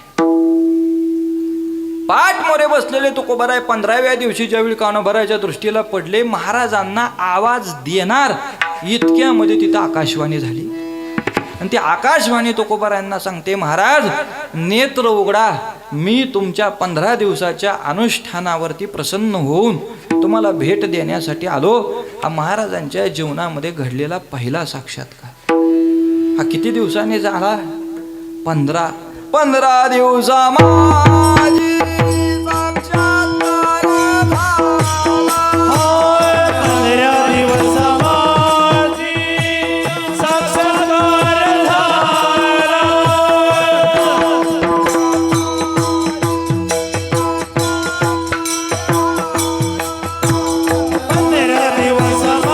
पाठ मोरे बसलेले तुकोबाराय 15व्या दिवशी ज्यावेळी कान्होबारायच्या दृष्टीला पडले, महाराजांना आवाज देणार इतक्यामध्ये तिथं आकाशवाणी झाली. आणि ती आकाशवाणी तुकोबारायांना सांगते, महाराज नेत्र उघडा, मी तुमच्या 15 दिवसाच्या अनुष्ठानावरती प्रसन्न होऊन तुम्हाला भेट देण्यासाठी आलो. हा महाराजांच्या जीवनामध्ये घडलेला पहिला साक्षात्कार. हा किती दिवसांनी झाला? 15 दिवसा माझी साक्षात्कार झाला. 15 दिवस माझी साक्षात्कार झाला. 15 दिवस माझी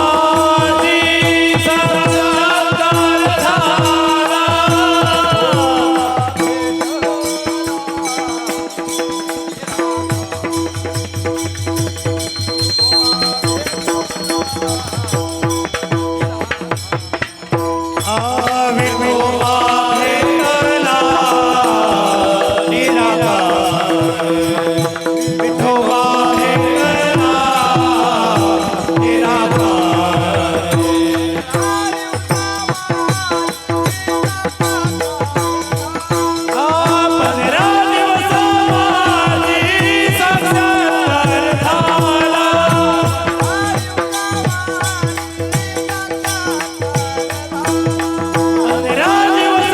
साक्षात्कार झाला. विठोबा भेटला निराकार. विठोबा भेटला निराकार. 15 दिवस माझी साक्षात्कार झाला. 15 दिवस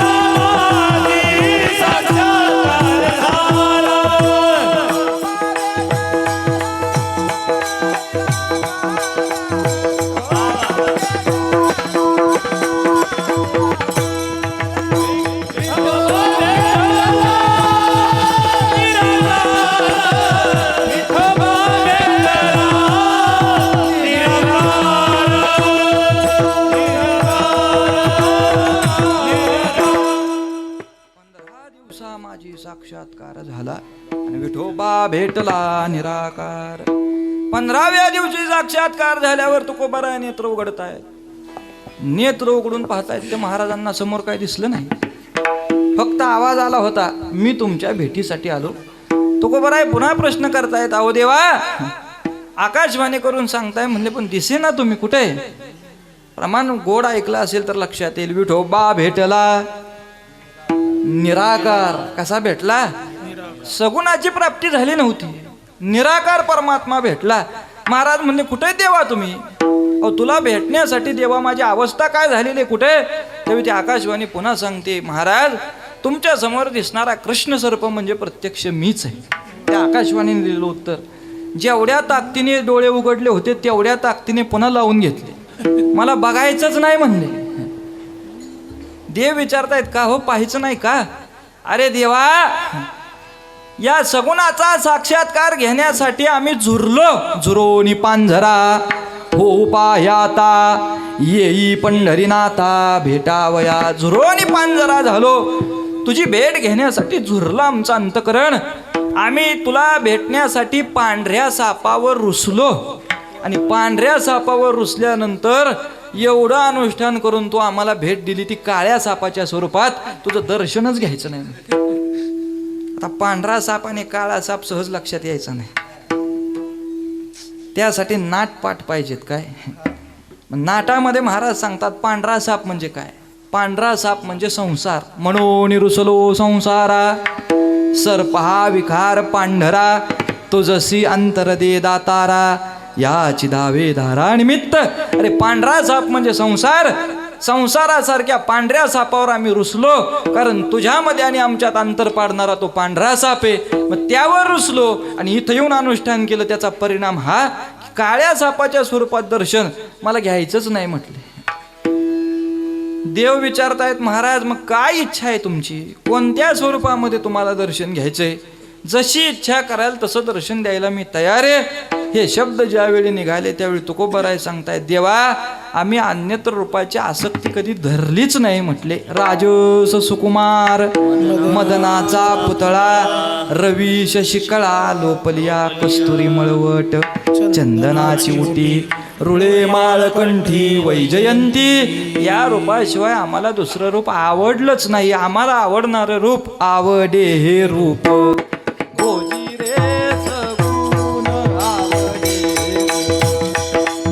माझी साक्षात्कार झाला. विठोबा भेटला दिवसा माझी साक्षात्कार झाला आणि विठोबा भेटला निराकार. 15व्या दिवशी साक्षात्कार झाल्यावर तुकोबाराय नेत्र उघडताय. नेत्र उघडून पाहतायत ते महाराजांना समोर काय दिसलं नाही. फक्त आवाज आला होता, मी तुमच्या भेटीसाठी आलो. तुकोबाराय पुन्हा प्रश्न करतायत, अहो देवा, आकाशवाणी करून सांगताय म्हणले पण दिसे ना तुम्ही, कुठे? प्रमाण गोड ऐकलं असेल तर लक्षात येईल. विठोबा भेटला निराकार. कसा भेटला? सगुणाची प्राप्ती झाली नव्हती, निराकार परमात्मा भेटला. महाराज म्हणले कुठे देवा तुम्ही? अहो तुला भेटण्यासाठी देवा माझी अवस्था काय झालेली, कुठे? तेव्हा ती आकाशवाणी पुन्हा सांगते, महाराज तुमच्या समोर दिसणारा कृष्ण सर्प म्हणजे प्रत्यक्ष मीच आहे. त्या आकाशवाणीने दिलेलं उत्तर. जेवढ्या ताकदीने डोळे उघडले होते तेवढ्या ताकदीने पुन्हा लावून घेतले. मला बघायचंच नाही म्हणले. देव विचारतायत का हो, पाहायचं नाही का? अरे देवा, या सगुणाचा साक्षात्कार घेण्यासाठी आम्ही झुरोनी पांझरा हो पाह्याता येई पंढरीनाथा भेटावया. झुरोनी पांझरा झालो तुझी भेट घेण्यासाठी झुरलं आमचं अंतकरण. आम्ही तुला भेटण्यासाठी पांढऱ्या सापावर रुसलो आणि पांढऱ्या सापावर रुसल्यानंतर एवढं अनुष्ठान करून तू आम्हाला भेट दिली ती काळ्या सापाच्या स्वरूपात, तुझं दर्शनच घ्यायचं नाही. आता पांढरा साप आणि काळा साप सहज लक्षात यायचा नाही, त्यासाठी नाटपाट पाहिजेत. काय नाटामध्ये महाराज सांगतात पांढरा साप म्हणजे काय. पांढरा साप म्हणजे संसार. म्हणून रुसलो संसारा सर्पहा विखार पांढरा, तुझसी अंतर दे दातारा, याची दावे धारा निमित्त. अरे पांढरा साप म्हणजे संसार. संसारासारख्या पांढऱ्या सापावर आम्ही रुसलो, कारण तुझ्यामध्ये आणि आमच्यात अंतर पाडणारा तो पांढरा साप आहे. मग त्यावर रुसलो आणि इथं येऊन अनुष्ठान केलं. त्याचा परिणाम हा की काळ्या सापाच्या स्वरूपात दर्शन मला घ्यायचंच नाही म्हटले. देव विचारतायत महाराज मग काय इच्छा आहे तुमची, कोणत्या स्वरूपामध्ये तुम्हाला दर्शन घ्यायचंय. जशी इच्छा कराल तसं दर्शन द्यायला मी तयार आहे. हे शब्द ज्यावेळी निघाले त्यावेळी तुकोबराय सांगतायत देवा आम्ही अन्यत्र रूपाची आसक्ती कधी धरलीच नाही म्हटले. राजस सुकुमार मदनाचा पुतळा, रवी शशिकळा लोपलिया कस्तुरी मळवट, चंदनाची उटी रुळे माळकंठी वैजयंती. या रूपाशिवाय आम्हाला दुसरं रूप आवडलंच नाही. आम्हाला आवडणारं रूप आवडे हे रूप. भोजी रे सगुण आवडे,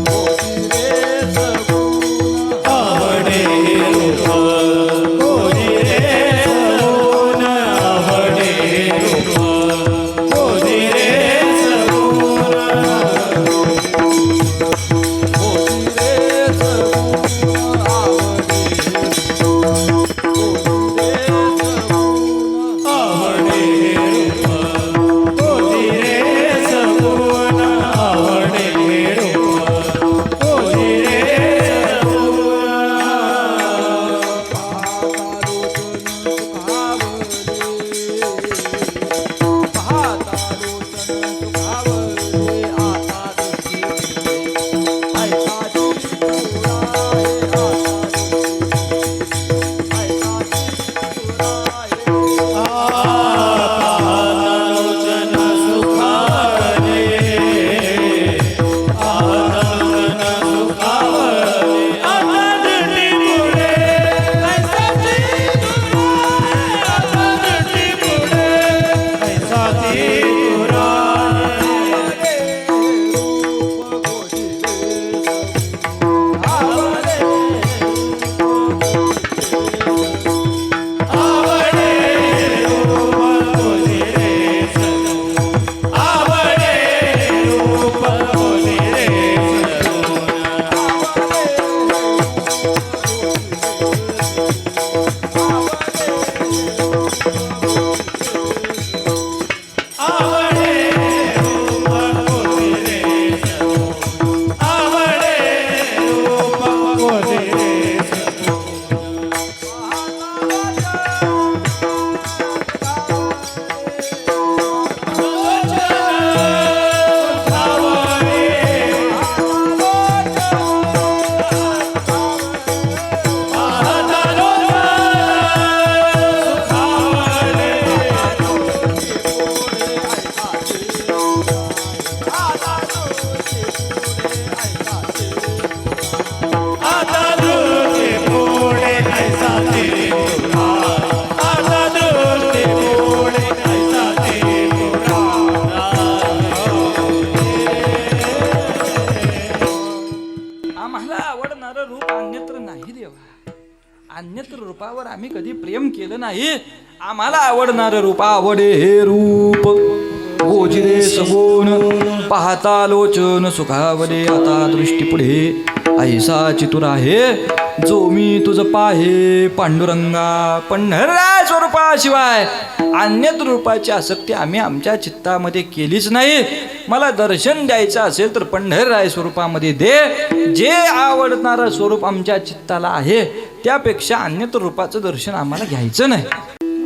भोजी रे सगुण आवडे रूप, भोजी रे सगुण आवडे रूप, भोजी रे सगुण अन्यत्र रूपावर आम्ही कधी प्रेम केलं नाही. आम्हाला आवडणारं रूप आवडे हे रूप. गोजिरे सगुण पाहता लोचन सुखावले, आता दृष्टी पुढे ऐसा चितुर आहे, जो मी तुझ पाहे पांडुरंगा. पंढरराय स्वरूपाशिवाय अन्यत्र रूपाची आसक्ती आम्ही आमच्या चित्तामध्ये केलीच नाही. मला दर्शन द्यायचं असेल तर पंढरराय स्वरूपामध्ये दे. जे आवडणारं स्वरूप आमच्या चित्ताला आहे त्यापेक्षा अन्यत्र रूपाचं दर्शन आम्हाला घ्यायचं नाही.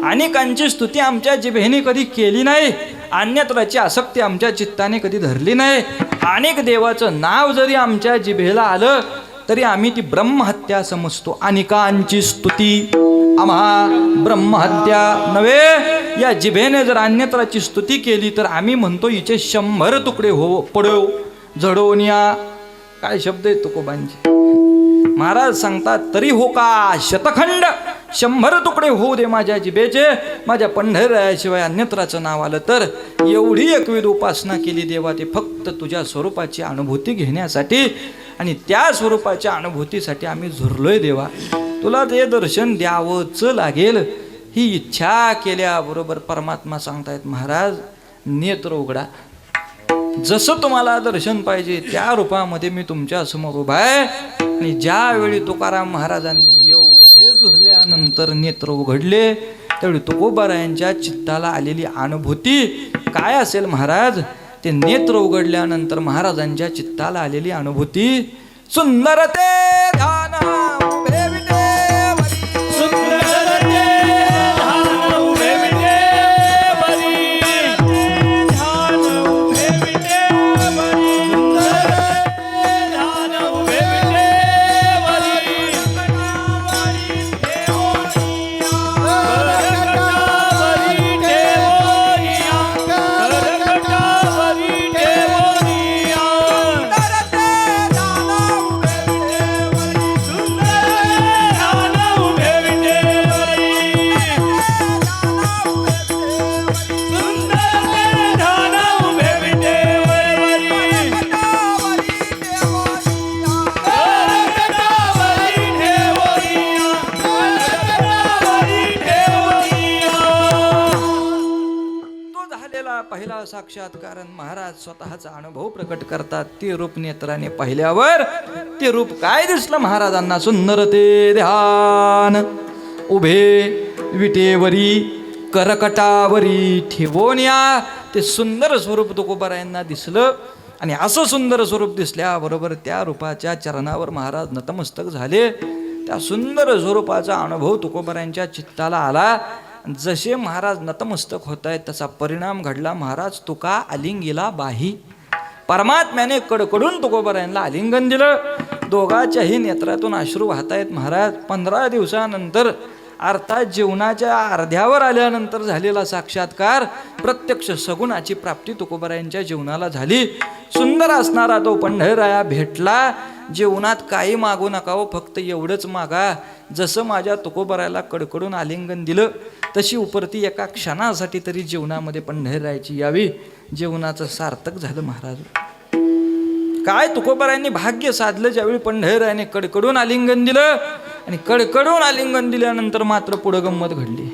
अनेकांची स्तुती आमच्या जिभेने कधी केली नाही. अन्यत्राची आसक्ती आमच्या चित्ताने कधी धरली नाही. अनेक देवाचं नाव जरी आमच्या जिभेला आलं तरी आम्ही ती ब्रह्महत्या समजतो. अनिकांची स्तुती आम्हा ब्रह्महत्या नव्हे. या जिभेने जर अन्यत्राची स्तुती केली तर आम्ही म्हणतो हिचे 100 तुकडे हो पडो झडोन या. काय शब्द आहे तुकोबांचे. महाराज सांगतात तरी हो का शतखंड 100 तुकडे होऊ दे माझ्या जिभेचे, माझ्या पंढररायाशिवाय अन्यत्राचं नाव आलं तर. एवढी एकविध उपासना केली देवा ते फक्त तुझ्या स्वरूपाची अनुभूती घेण्यासाठी, आणि त्या स्वरूपाच्या अनुभूतीसाठी आम्ही झुरलोय देवा. तुला ते दर्शन द्यावंच लागेल ही इच्छा केल्याबरोबर परमात्मा सांगतायत महाराज नेत्र उघडा. जसं तुम्हाला दर्शन पाहिजे त्या रूपामध्ये मी तुमच्या समोर उभा आहे. आणि ज्यावेळी तुकाराम महाराजांनी एवढे झुरल्यानंतर नेत्र उघडले त्यावेळी तुकोबारायांच्या चित्ताला आलेली अनुभूती काय असेल महाराज. ते नेत्र उघडल्यानंतर महाराजांच्या चित्ताला आलेली अनुभूती सुंदर ते ध्यान उभे विटेवरी. सुंदर ते ध्यान उभे विटेवरी. ध्यान उभे विटेवरी. सुंदर ते ध्यान उभे विटेवरी. करकटावरी ठेवोनिया. करकटावरी ठेवोनिया. पहिला साक्षात्कार महाराज स्वतःचा अनुभव प्रकट करतात. ते रूप नेत्राने पाहिल्यावर ते रूप काय दिसलं महाराजांना. सुंदर ते ध्यान उभे विटेवरी करकटावरी ठेवोनिया. ते सुंदर स्वरूप तुकोबारायांना दिसलं. आणि असं सुंदर स्वरूप दिसल्याबरोबर त्या रूपाच्या चरणावर महाराज नतमस्तक झाले. त्या सुंदर स्वरूपाचा अनुभव तुकोबारायांच्या चित्ताला आला. जसे महाराज नतमस्तक होत आहेत तसा परिणाम घडला. महाराज तुका आलिंगीला बाही. परमात्म्याने कडकडून तुकोबारायांना आलिंगन दिलं. दोघाच्याही नेत्रातून अश्रू वाहत आहेत महाराज. 15 दिवसानंतर अर्थात जीवनाच्या अर्ध्यावर आल्यानंतर झालेला साक्षात्कार प्रत्यक्ष सगुणाची प्राप्ती तुकोबारायांच्या जीवनाला झाली. सुंदर असणारा तो पंढरराया भेटला. जीवनात काही मागू नका हो, फक्त एवढंच मागा. जसं माझ्या तुकोबारायाला कडकडून आलिंगन दिलं तशी उपरती एका क्षणासाठी तरी जीवनामध्ये पंढररायाची यावी. जीवनाचं सार्थक झालं महाराज. काय तुकोबारायांनी भाग्य साधलं ज्यावेळी पंढररायाने कडकडून आलिंगन दिलं. आणि कडकडून आलिंगन दिल्यानंतर मात्र पुढं गंमत घडली.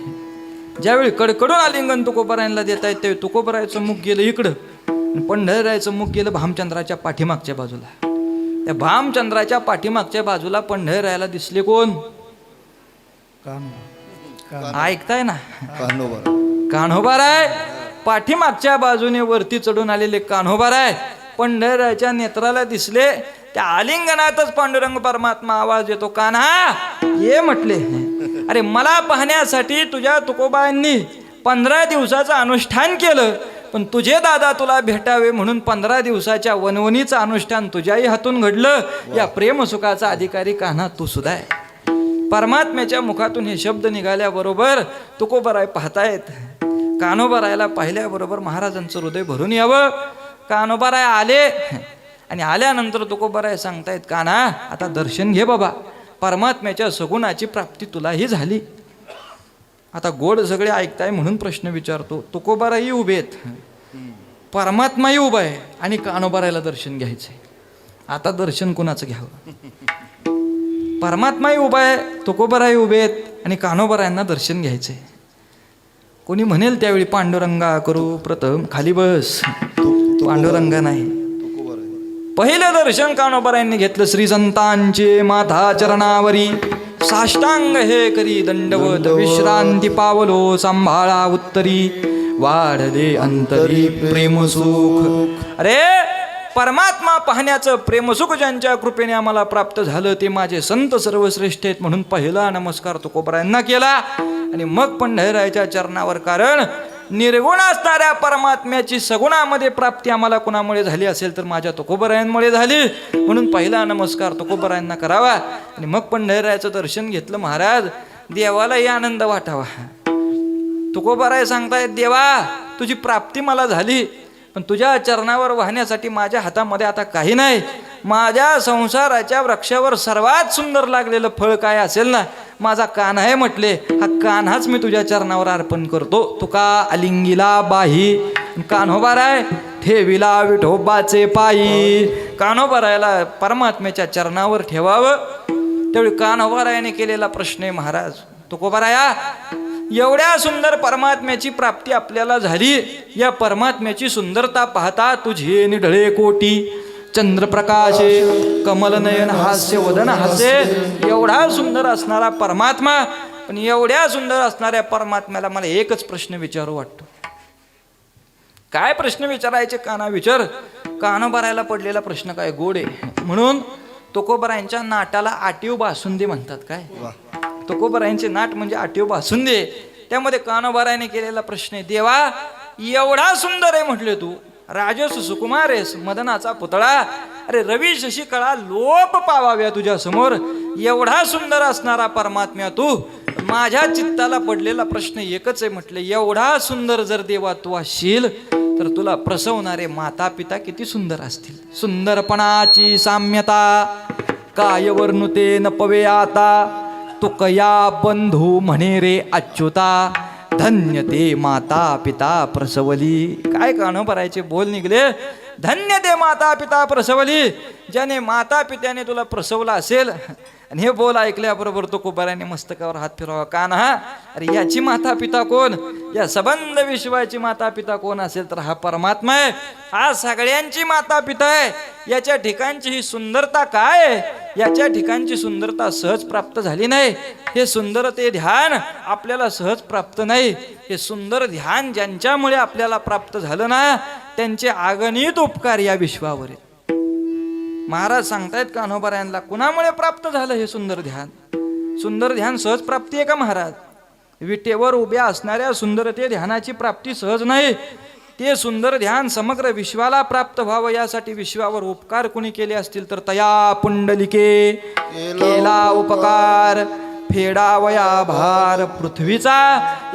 ज्यावेळी कडकडून आलिंगन तुकोबारायांना देता येत त्यावेळी तुकोबारायाचं मुख गेलं इकडं आणि पंढररायाचं मुख गेलं भामचंद्राच्या पाठीमागच्या बाजूला. त्या भामचंद्राच्या पाठीमागच्या बाजूला पंढररायाला दिसले कोण. ऐकताय ना. कान्होबाराय. पाठीमागच्या बाजूने वरती चढून आलेले कान्होबाराय पंढररायाच्या नेत्राला दिसले. त्या आलिंगनातच पांडुरंग परमात्मा आवाज येतो. कान्हा ये म्हटले. अरे मला पाहण्यासाठी तुझ्या तुकोबांनी 15 दिवसाचं अनुष्ठान केलं, पण तुझे दादा तुला भेटावे म्हणून 15 दिवसाच्या वनवनीचं अनुष्ठान तुझ्याही हातून घडलं. या प्रेमसुखाचा अधिकारी कान्हा तू सुद्धा आहे. परमात्म्याच्या मुखातून हे शब्द निघाल्याबरोबर तुकोबाराय पाहतायत. कान्होबारायला पाहिल्याबरोबर महाराजांचं हृदय भरून यावं. कान्होबाराय आले आणि आल्यानंतर तुकोबाराय सांगतायत कान्हा आता दर्शन घे बाबा. परमात्म्याच्या सगुणाची प्राप्ती तुलाही झाली. आता गोड सगळे ऐकताय म्हणून प्रश्न विचारतो. तुकोबाराही उभे आहेत, परमात्माही उभा आहे आणि कान्होबारायला दर्शन घ्यायचंय. आता दर्शन कुणाचं घ्यावं. परमात्माही उभा आहे, तुकोबाराही उभे आहेत आणि कान्होबारायांना दर्शन घ्यायचंय. कोणी म्हणेल त्यावेळी पांडुरंगा करू प्रथम खाली बस. पांडुरंगा नाही. पहिलं दर्शन कान्होबारायांनी घेतलं. श्री संतांचे माथा चरणावरी साष्टांग हे करी दंडवत विश्रांती पावलो सांभाळा उत्तरी वाढले अंतरी प्रेमसुख. अरे परमात्मा पाहण्याचं प्रेमसुख ज्यांच्या कृपेने आम्हाला प्राप्त झालं ते माझे संत सर्वश्रेष्ठ आहेत म्हणून पहिला नमस्कार तुकोबारायांना केला. आणि मग पंढररायाच्या चरणावर, कारण निर्गुण असणाऱ्या परमात्म्याची सगुणामध्ये प्राप्ती आम्हाला कुणामुळे झाली असेल तर माझ्या तुकोबरायांमुळे झाली. म्हणून पहिला नमस्कार तुकोबरायांना करावा आणि मग पंढरीरायाचं दर्शन घेतलं. महाराज देवालाही आनंद वाटावा. तुकोबराय सांगतायत, देवा तुझी प्राप्ती मला झाली, पण तुझ्या चरणावर वाहण्यासाठी माझ्या हातामध्ये आता काही नाही. माझ्या संसाराच्या वृक्षावर सर्वात सुंदर लागलेलं फळ काय असेल ना, माझा कान आहे म्हटले. हा कान्हाच मी तुझ्या चरणावर अर्पण करतो. तुका अलिंगीला बाही कान्होबाराय ठेविला विठोबाचे पायी. कान्होबारायला परमात्म्याच्या चरणावर ठेवावं. त्यावेळी कान्होबारायाने केलेला प्रश्न आहे, महाराज तुकोबाराया एवढ्या सुंदर परमात्म्याची प्राप्ती आपल्याला झाली, या परमात्म्याची सुंदरता पाहता तुझे निढळे कोटी चंद्रप्रकाशे कमलनयन हास्य वदन हासे. एवढा सुंदर असणारा परमात्मा, पण एवढ्या सुंदर असणाऱ्या परमात्म्याला मला एकच प्रश्न विचारू वाटतो. काय प्रश्न विचारायचे काना विचार. कान्होबारायला पडलेला प्रश्न काय गोड आहे. म्हणून तुकोबरायांच्या नाटाला आटीव बासुंदी म्हणतात. काय तुकोबरायांचे नाट म्हणजे आटीव बासुंदी. त्यामध्ये कान्होबारायाने केलेला प्रश्न आहे, देवा एवढा सुंदर आहे म्हटले तू, राजस सुकुमार आहेस, मदनाचा पुतळा, अरे रवी शशिकळा लोप पावाव्या तुझ्या समोर, एवढा सुंदर असणारा परमात्म्या तू. माझ्या चित्ताला पडलेला प्रश्न एकच आहे म्हटले, एवढा सुंदर जर देवा तू असशील तर तुला प्रसवणारे माता पिता किती सुंदर असतील. सुंदरपणाची साम्यता काय वर्णुते न पवे आता, तू कया बंधू म्हणे रे अच्युता, धन्य ते माता पिता प्रसवली. काय कान्होबारायचे बोल निघले. धन्य ते माता पिता प्रसवली. ज्याने माता पित्याने तुला प्रसवला असेल. आणि हे बोल ऐकल्याबरोबर तुकोबारायाने मस्तकावर हात फिरवा. कान्हा अरे याची माता पिता कोण, या सबंध विश्वाची माता पिता कोण असेल तर हा परमात्मा आहे. हा सगळ्यांची माता पिता आहे. याच्या ठिकाणची ही सुंदरता काय आहे, याच्या ठिकाणची सुंदरता सहज प्राप्त झाली नाही. हे सुंदर ते ध्यान आपल्याला सहज प्राप्त नाही. हे सुंदर ध्यान ज्यांच्यामुळे आपल्याला प्राप्त झालं ना, त्यांचे अगणित उपकार या विश्वावर आहेत. महाराज सांगतायत कान्होबारायांना, कुणामुळे प्राप्त झालं हे सुंदर ध्यान. सुंदर ध्यान सहज प्राप्ती आहे का महाराज. विटेवर उभ्या असणाऱ्या सुंदरते ध्यानाची प्राप्ती सहज नाही. ते सुंदर ध्यान समग्र विश्वाला प्राप्त व्हावं यासाठी विश्वावर उपकार कुणी केले असतील तर तया पुंडलिके केला उपकार, फेडावया भार पृथ्वीचा.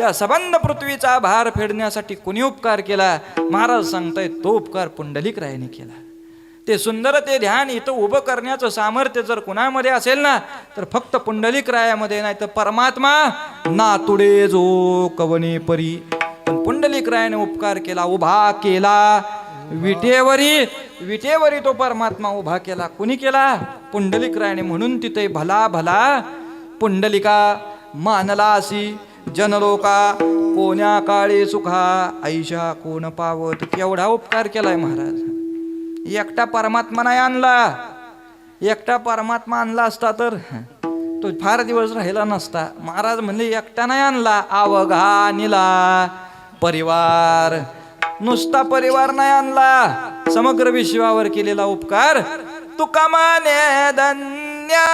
या सबंध पृथ्वीचा भार फेडण्यासाठी कुणी उपकार केला. महाराज सांगतायत तो उपकार पुंडलिकरायाने केला. ते सुंदर ते ध्यान इथं उभं करण्याचं सामर्थ्य जर कुणामध्ये असेल ना, तर फक्त पुंडलिकरायामध्ये, नाही तर परमात्मा नातुडे जो कवने परी. पण पुंडलिकरायाने उपकार केला, उभा केला विटेवरी. विटेवरी तो परमात्मा उभा केला. कुणी केला, पुंडलिकरायाने. म्हणून तिथे भला भला पुंडलिका मानलासी जनलोका, कोण्या काळे सुखा ऐशा कोण पावत. केवढा उपकार केलाय महाराज. एकटा परमात्मा नाही आणला. एकटा परमात्मा आणला असता तर तो फार दिवस राहिला नसता. महाराज म्हणले एकटा नाही आणला, अवघा निला परिवार. नुसता परिवार नाही आणला, समग्र विश्वावर केलेला उपकार. तुका माने धन्य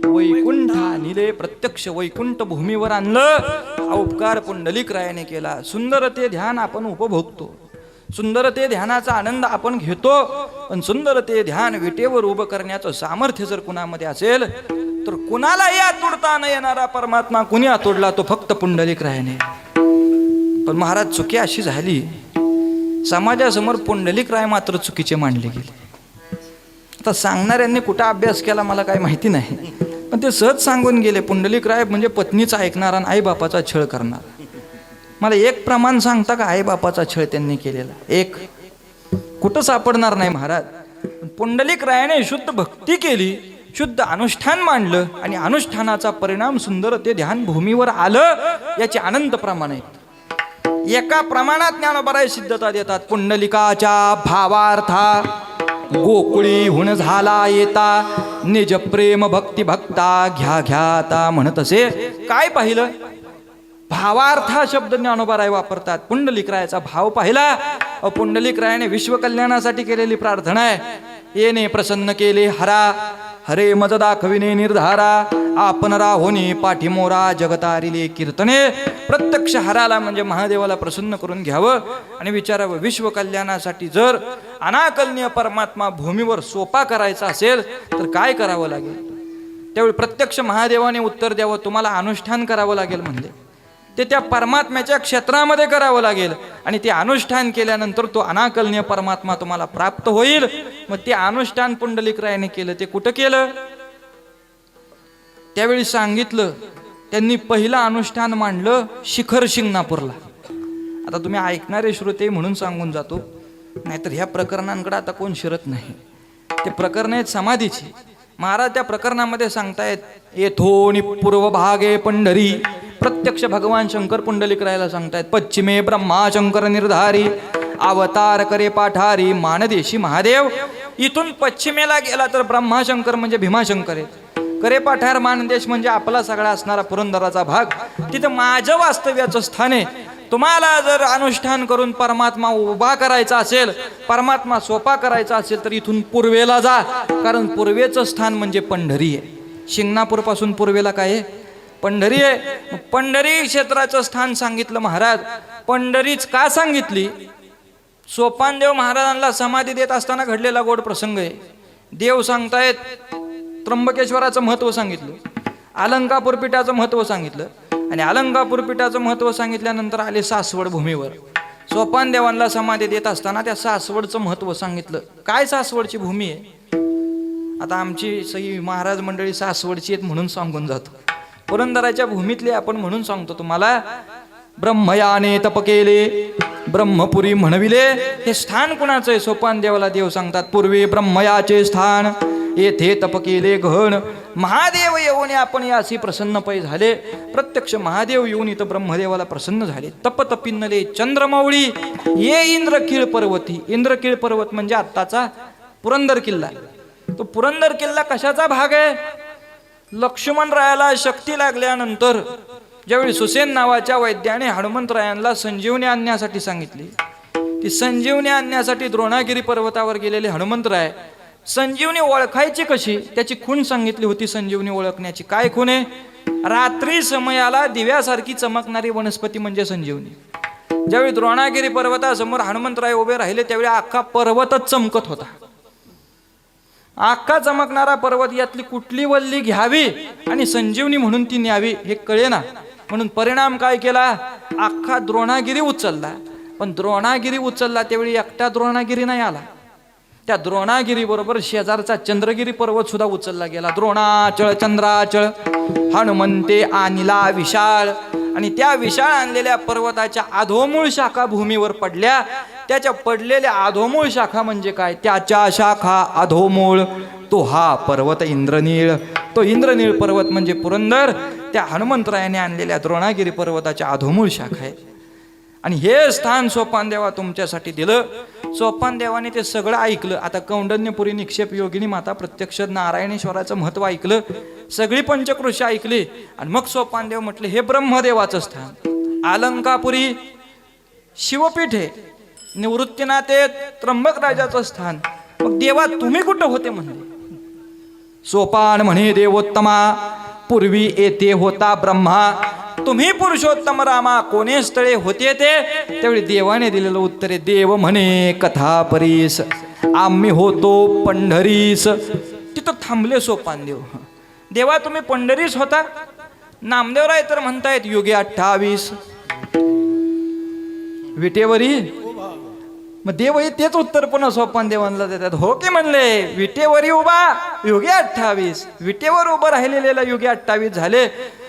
वैकुंठ आणले. प्रत्यक्ष वैकुंठ भूमीवर आणलं. हा उपकार पुंडलिकरायाने केला. सुंदर ते ध्यान आपण उपभोगतो, सुंदर ते ध्यानाचा आनंद आपण घेतो, पण सुंदर ते ध्यान विटेवर उभं करण्याचं सामर्थ्य जर कुणामध्ये असेल तर कुणालाही आतुरता न येणारा परमात्मा कुणी आतोडला? तो फक्त पुंडलिकरायाने. पण महाराज चुकी अशी झाली, समाजासमोर पुंडलिकराय मात्र चुकीचे मांडले गेले. आता सांगणाऱ्यांनी कुठं अभ्यास केला मला काही माहिती नाही, पण ते सहज सांगून गेले पुंडलिकराय म्हणजे पत्नीचा ऐकणारा आणि आईबापाचा छळ करणारा. मला एक प्रमाण सांगता का आईबापाचा छळ त्यांनी केलेला? एक कुठं सापडणार नाही महाराज. पुंडलिकरायाने शुद्ध भक्ती केली, शुद्ध अनुष्ठान मांडलं आणि अनुष्ठानाचा परिणाम सुंदर ते ध्यान भूमीवर आलं. याचे अनंत प्रमाण आहेत. एका प्रमाणात ज्ञानोबराय सिद्धता देतात. पुंडलिकाच्या भावार्था गोकुळीहून झाला येता, निज प्रेम भक्ती भक्ता घ्या घ्याता म्हणत असे. काय पाहिलं? भावार्था शब्द ज्ञानोबराय वापरतात. पुंडलिकरायाचा भाव पाहिला. पुंडलिकरायाने विश्वकल्याणासाठी केलेली प्रार्थना आहे. येणे प्रसन्न केले हरा, हरे मज दाखविने निर्धारा, आपण राहोनी पाठीमोरा जगतारिले कीर्तने. प्रत्यक्ष हराला म्हणजे महादेवाला प्रसन्न करून घ्यावं आणि विचारावं विश्वकल्याणासाठी जर अनाकलनीय परमात्मा भूमीवर सोपा करायचा असेल तर काय करावं लागेल? त्यावेळी प्रत्यक्ष महादेवाने उत्तर द्यावं, तुम्हाला अनुष्ठान करावं लागेल म्हणले. ते त्या परमात्म्याच्या क्षेत्रामध्ये करावं लागेल आणि ते अनुष्ठान केल्यानंतर तो अनाकलनीय परमात्मा तुम्हाला प्राप्त होईल. मग ते अनुष्ठान पुंडलिकरायाने केलं. ते कुठं केलं? त्यावेळी सांगितलं त्यांनी पहिलं अनुष्ठान मांडलं शिखर शिंगणापूरला. आता तुम्ही ऐकणारे श्रोते म्हणून सांगून जातो, नाहीतर ह्या प्रकरणांकडे आता कोण शिरत नाही. ते प्रकरण आहेत समाधीची. महाराज त्या प्रकरणामध्ये सांगतायत, येथोनी पूर्व भागे पंढरी. प्रत्यक्ष भगवान शंकर पुंडलिकरायाला सांगतायत, पश्चिमे ब्रह्मा शंकर निर्धारी, अवतार करे पाठारी मानदेशी महादेव. इथून पश्चिमेला गेला तर ब्रह्माशंकर म्हणजे भीमाशंकर आहेत. करे पाठार मानदेश म्हणजे आपला सगळा असणारा पुरंदराचा भाग. तिथं माझं वास्तव्याचं स्थान आहे. तुम्हाला जर अनुष्ठान करून परमात्मा उभा करायचा असेल, परमात्मा सोपा करायचा असेल तर इथून पूर्वेला जा, कारण पूर्वेचं स्थान म्हणजे पंढरी आहे. शिंगणापूर पासून पूर्वेला काय आहे? पंढरी आहे. पंढरी क्षेत्राचं स्थान सांगितलं महाराज. पंढरीच का सांगितली? सोपानदेव महाराजांना समाधी देत असताना घडलेला गोड प्रसंग आहे. देव सांगतायत त्र्यंबकेश्वराचं महत्व सांगितलं, अलंकापूर पीठाचं महत्व सांगितलं आणि अलंकापूर पीठाचं महत्व सांगितल्यानंतर आले सासवड भूमीवर. सोपान देवांना समाधी देत असताना त्या सासवडचं महत्व सांगितलं. काय सासवडची भूमी आहे? आता आमची सगळी महाराज मंडळी सासवडची आहेत म्हणून सांगून जातो. पुरंदराच्या भूमीतले आपण म्हणून सांगतो तुम्हाला. ब्रह्मयाने तप केले ब्रह्मपुरी म्हणविले. हे स्थान कुणाचं आहे? सोपान देवाला देव सांगतात, पूर्वी ब्रह्मयाचे स्थान येथे तप केले गहन. महादेव येऊन आपण यासी प्रसन्न पै झाले. प्रत्यक्ष महादेव येऊन इथं ब्रह्मदेवाला प्रसन्न झाले. तप तपिन्नले चंद्रमौळी ये इंद्रकीळ पर्वती. इंद्रकीळ पर्वत म्हणजे आत्ताचा पुरंदर किल्ला. तो पुरंदर किल्ला कशाचा भाग आहे? लक्ष्मणरायाला शक्ती लागल्यानंतर ज्यावेळी सुसेन नावाच्या वैद्याने हनुमंतरायांना संजीवनी आणण्यासाठी सांगितली, ती संजीवनी आणण्यासाठी द्रोणागिरी पर्वतावर गेलेले हनुमंतराय संजीवनी ओळखायची कशी त्याची खूण सांगितली होती. संजीवनी ओळखण्याची काय खूण आहे? रात्री समयाला दिव्यासारखी चमकणारी वनस्पती म्हणजे संजीवनी. ज्यावेळी द्रोणागिरी पर्वतासमोर हनुमंतराय उभे राहिले त्यावेळी अख्खा पर्वतच चमकत होता. अख्खा चमकणारा पर्वत, यातली कुठली वल्ली घ्यावी आणि संजीवनी म्हणून ती न्यावी हे कळेना. म्हणून परिणाम काय केला? अख्खा द्रोणागिरी उचलला. पण द्रोणागिरी उचलला त्यावेळी एकटा द्रोणागिरी नाही आला. त्या द्रोणागिरी बरोबर शेजारचा चंद्रगिरी पर्वत सुद्धा उचलला गेला. द्रोणाचळ चंद्राचळ हनुमंते आणिला विशाळ. आणि त्या विशाळ आणलेल्या पर्वताच्या अधोमूळ शाखा भूमीवर पडल्या. त्याच्या पडलेल्या अधोमूळ शाखा म्हणजे काय? त्याच्या शाखा अधोमूळ तो हा पर्वत इंद्रनीळ. तो इंद्रनीळ पर्वत म्हणजे पुरंदर. त्या हनुमंतरायाने आणलेल्या द्रोणागिरी पर्वताच्या अधोमूळ शाखा आहे. आणि हे स्थान सोपान देवा तुमच्यासाठी दिलं. सोपान देवाने ते सगळं ऐकलं. आता कौंडण्यपुरी निक्षेप योगिनी माता प्रत्यक्ष नारायणेश्वराचं महत्व ऐकलं, सगळी पंचकृषी ऐकली आणि मग सोपान देव म्हटले हे ब्रह्मदेवाचं स्थान. अलंकापुरी शिवपीठ आहे, निवृत्तीनाथ त्र्यंबक राजाचं स्थान. मग देवा तुम्ही कुठं होते म्हणले? सोपान म्हणे देवोत्तमा, पूर्वी येथे होता ब्रह्मा. तुम्ही पुरुषोत्तम रामा कोणे स्थळे होते ते? त्यावेळी देवाने दिलेलं उत्तर आहे, देव म्हणे कथा परीस आम्ही होतो पंढरीस. तिथं थांबले सोपानदेव. देवा तुम्ही पंढरीस होता? नामदेवराय तर म्हणतायत युगे 28 विटेवरी. मग देवही तेच उत्तर पुन्हा सोपान देवांना देतात. हो की म्हणले, विटेवरी उभा युगे 28. विटेवर उभं राहिलेला युगे 28 झाले.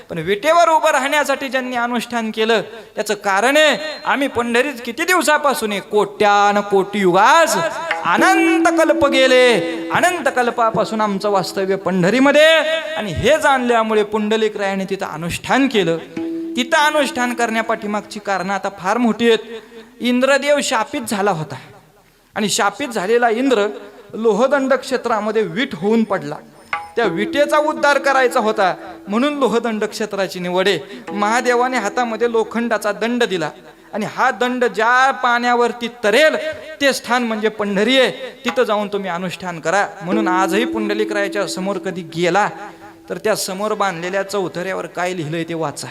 पण विटेवर उभं राहण्यासाठी ज्यांनी अनुष्ठान केलं त्याचं कारण आहे, आम्ही पंढरीत किती दिवसापासून आहे, कोट्यान कोटी युगास अनंत कल्प गेले. अनंत कल्पापासून आमचं वास्तव्य पंढरीमध्ये. आणि हे जाणल्यामुळे पुंडलिकरायाने तिथं अनुष्ठान केलं. तिथं अनुष्ठान करण्यापाठीमागची कारणं आता फार मोठी आहेत. इंद्रदेव शापित झाला होता आणि शापित झालेला इंद्र लोहदंड क्षेत्रामध्ये वीट होऊन पडला. त्या विटेचा उद्धार करायचा होता म्हणून लोहदंड क्षेत्राची निवड आहे. महादेवाने हातामध्ये लोखंडाचा दंड दिला आणि हा दंड ज्या पाण्यावरती तरेल ते स्थान म्हणजे पंढरी आहे. तिथं जाऊन तुम्ही अनुष्ठान करा. म्हणून आजही पुंडलिकरायाच्या समोर कधी गेला तर त्या समोर बांधलेल्या चौथऱ्यावर काय लिहिलंय ते वाचा.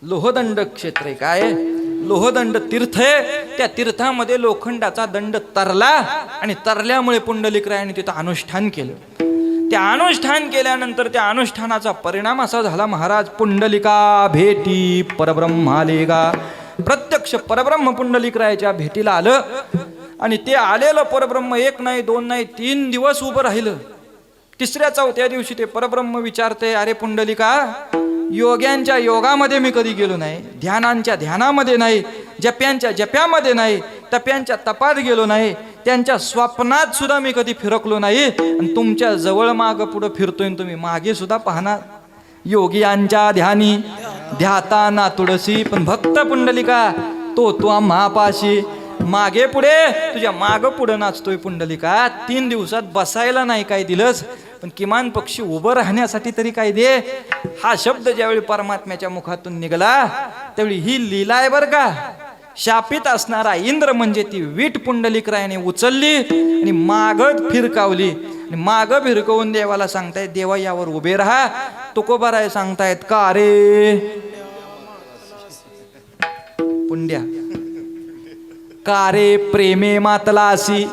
लोहदंड क्षेत्र आहे. काय लोहदंड तीर्थ आहे. त्या तीर्थामध्ये लोखंडाचा दंड तरला आणि तरल्यामुळे पुंडलिकरायाने तिथं अनुष्ठान केलं. त्या अनुष्ठान केल्यानंतर त्या अनुष्ठानाचा परिणाम असा झाला, महाराज पुंडलिका भेटी परब्रह्मालेगा. प्रत्यक्ष परब्रह्म पुंडलिकरायाच्या भेटीला आलं आणि ते आलेलं परब्रह्म एक नाही दोन नाही 3 दिवस उभं राहिलं. तिसऱ्या चौथ्या दिवशी ते परब्रह्म विचारते, अरे पुंडलिका, योग्यांच्या योगामध्ये मी कधी गेलो नाही, ध्यानांच्या ध्यानामध्ये नाही, जप्यांच्या जप्यामध्ये नाही, तप्यांच्या तपात गेलो नाही, त्यांच्या स्वप्नात सुद्धा मी कधी फिरकलो नाही. आणि तुमच्या जवळ माग पुढं फिरतोय, तुम्ही मागे सुद्धा पाहणार. योगियांच्या ध्यानी ध्याता ना तुळसी. पण भक्त पुंडलिका तो आम्हापाशी मागे पुढे तुझ्या माग पुढं नाचतोय पुंडलिका. 3 दिवसात बसायला नाही काय दिलंस, पण किमान पक्षी उभं राहण्यासाठी तरी काय दे. हा शब्द ज्यावेळी परमात्म्याच्या मुखातून निघाला त्यावेळी ही लीला आहे बरं का. शापित असणारा इंद्र म्हणजे ती वीट पुंडलिकरायाने उचलली आणि मागत फिरकावली. आणि माग फिरकवून देवाला सांगतायत, देवा यावर उभे राहा. तुकोबाराय सांगतायत, का रे पुंड्या, का रे प्रेमे मातलासी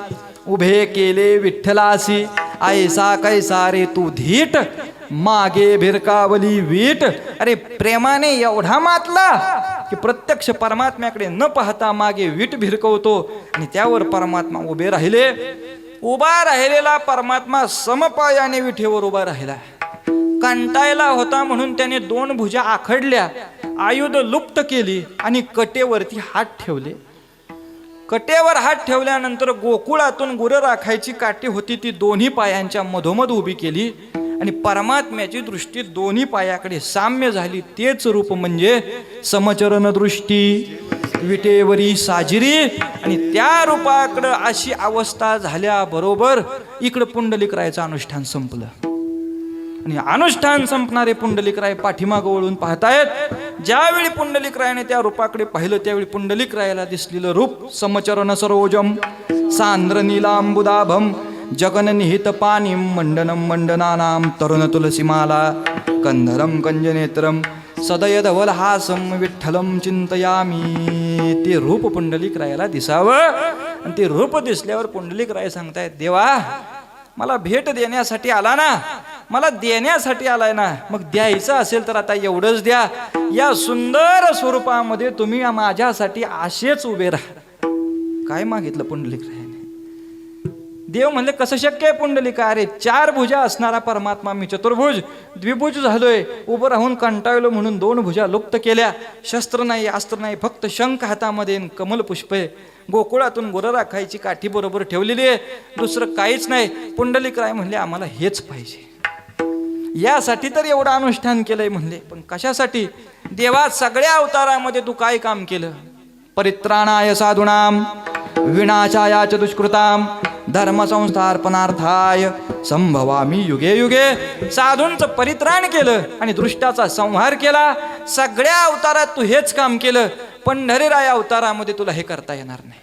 उभे केले विठ्ठलासी. ऐसा कैसा रे तू धीट मागे भिरकावली वीट. अरे प्रेमाने एवढा मातला की प्रत्यक्ष परमात्म्याकडे न पाहता मागे वीट भिरकवतो आणि त्यावर परमात्मा उभे राहिले. उभा राहिलेला परमात्मा समपायाने विठेवर उभा राहिला. कंटाळला होता म्हणून त्याने 2 भुजा आखडल्या, आयुध लुप्त केली आणि कटेवरती हात ठेवले. कटेवर हात ठेवल्यानंतर गोकुळातून गुरं राखायची काठी होती ती दोन्ही पायांच्या मधोमध उभी केली आणि परमात्म्याची दृष्टी दोन्ही पायाकडे साम्य झाली. तेच रूप म्हणजे समचरण दृष्टी विटेवरी साजिरी. आणि त्या रूपाकडं अशी अवस्था झाल्याबरोबर इकडं पुंडलिकरायाचं अनुष्ठान संपलं. आणि अनुष्ठान संपणारे पुंडलिकराय पाठीमागं वळून पाहतायत. ज्यावेळी पुंडलिकरायाने त्या रूपाकडे पाहिलं त्यावेळी पुंडलिकरायाला दिसलेलं रूप समचरण सरोजम सांद्र नीलांबुदाभम जगननिहित पाणीम मंडनम मंडनानाम तरुण तुलसीमाला कंधरम कंजनेत्रम सदय धवल हासम विठ्ठलम चिंतयामी. ते रूप पुंडलिकरायाला दिसावं आणि ते रूप दिसल्यावर पुंडलिकराय सांगतायत, देवा मला भेट देण्यासाठी आला ना, मला देण्यासाठी आलाय ना, मग द्यायचं असेल तर आता एवढंच द्या. या सुंदर स्वरूपामध्ये तुम्ही माझ्यासाठी असेच उभे राहा. काय मागितलं पुंडलिकरायाने? देव म्हणले, कसं शक्य आहे पुंडलिका? अरे 4 भुजा असणारा परमात्मा मी चतुर्भुज द्विभुज झालोय. उभं राहून कंटाळलो म्हणून 2 भुजा लुप्त केल्या. शस्त्र नाही अस्त्र नाही, फक्त शंख हातामध्ये कमल पुष्प आहे. गोकुळातून गुरं राखायची काठी बरोबर ठेवलेली आहे, दुसरं काहीच नाही. पुंडलिकराय म्हणले, आम्हाला हेच पाहिजे. यासाठी तर एवढं अनुष्ठान केलंय म्हणले. पण कशासाठी? देवा सगळ्या अवतारामध्ये तू काय काम केलं? परित्राणाय साधूनाम विनाशाय च दुष्कृताम धर्मसंस्थापनार्थाय संभवामी युगे युगे. साधूंचं परित्राण केलं आणि दृष्टाचा संहार केला. सगळ्या अवतारात तू हेच काम केलं. पंढरीराय अवतारामध्ये तुला हे करता येणार नाही.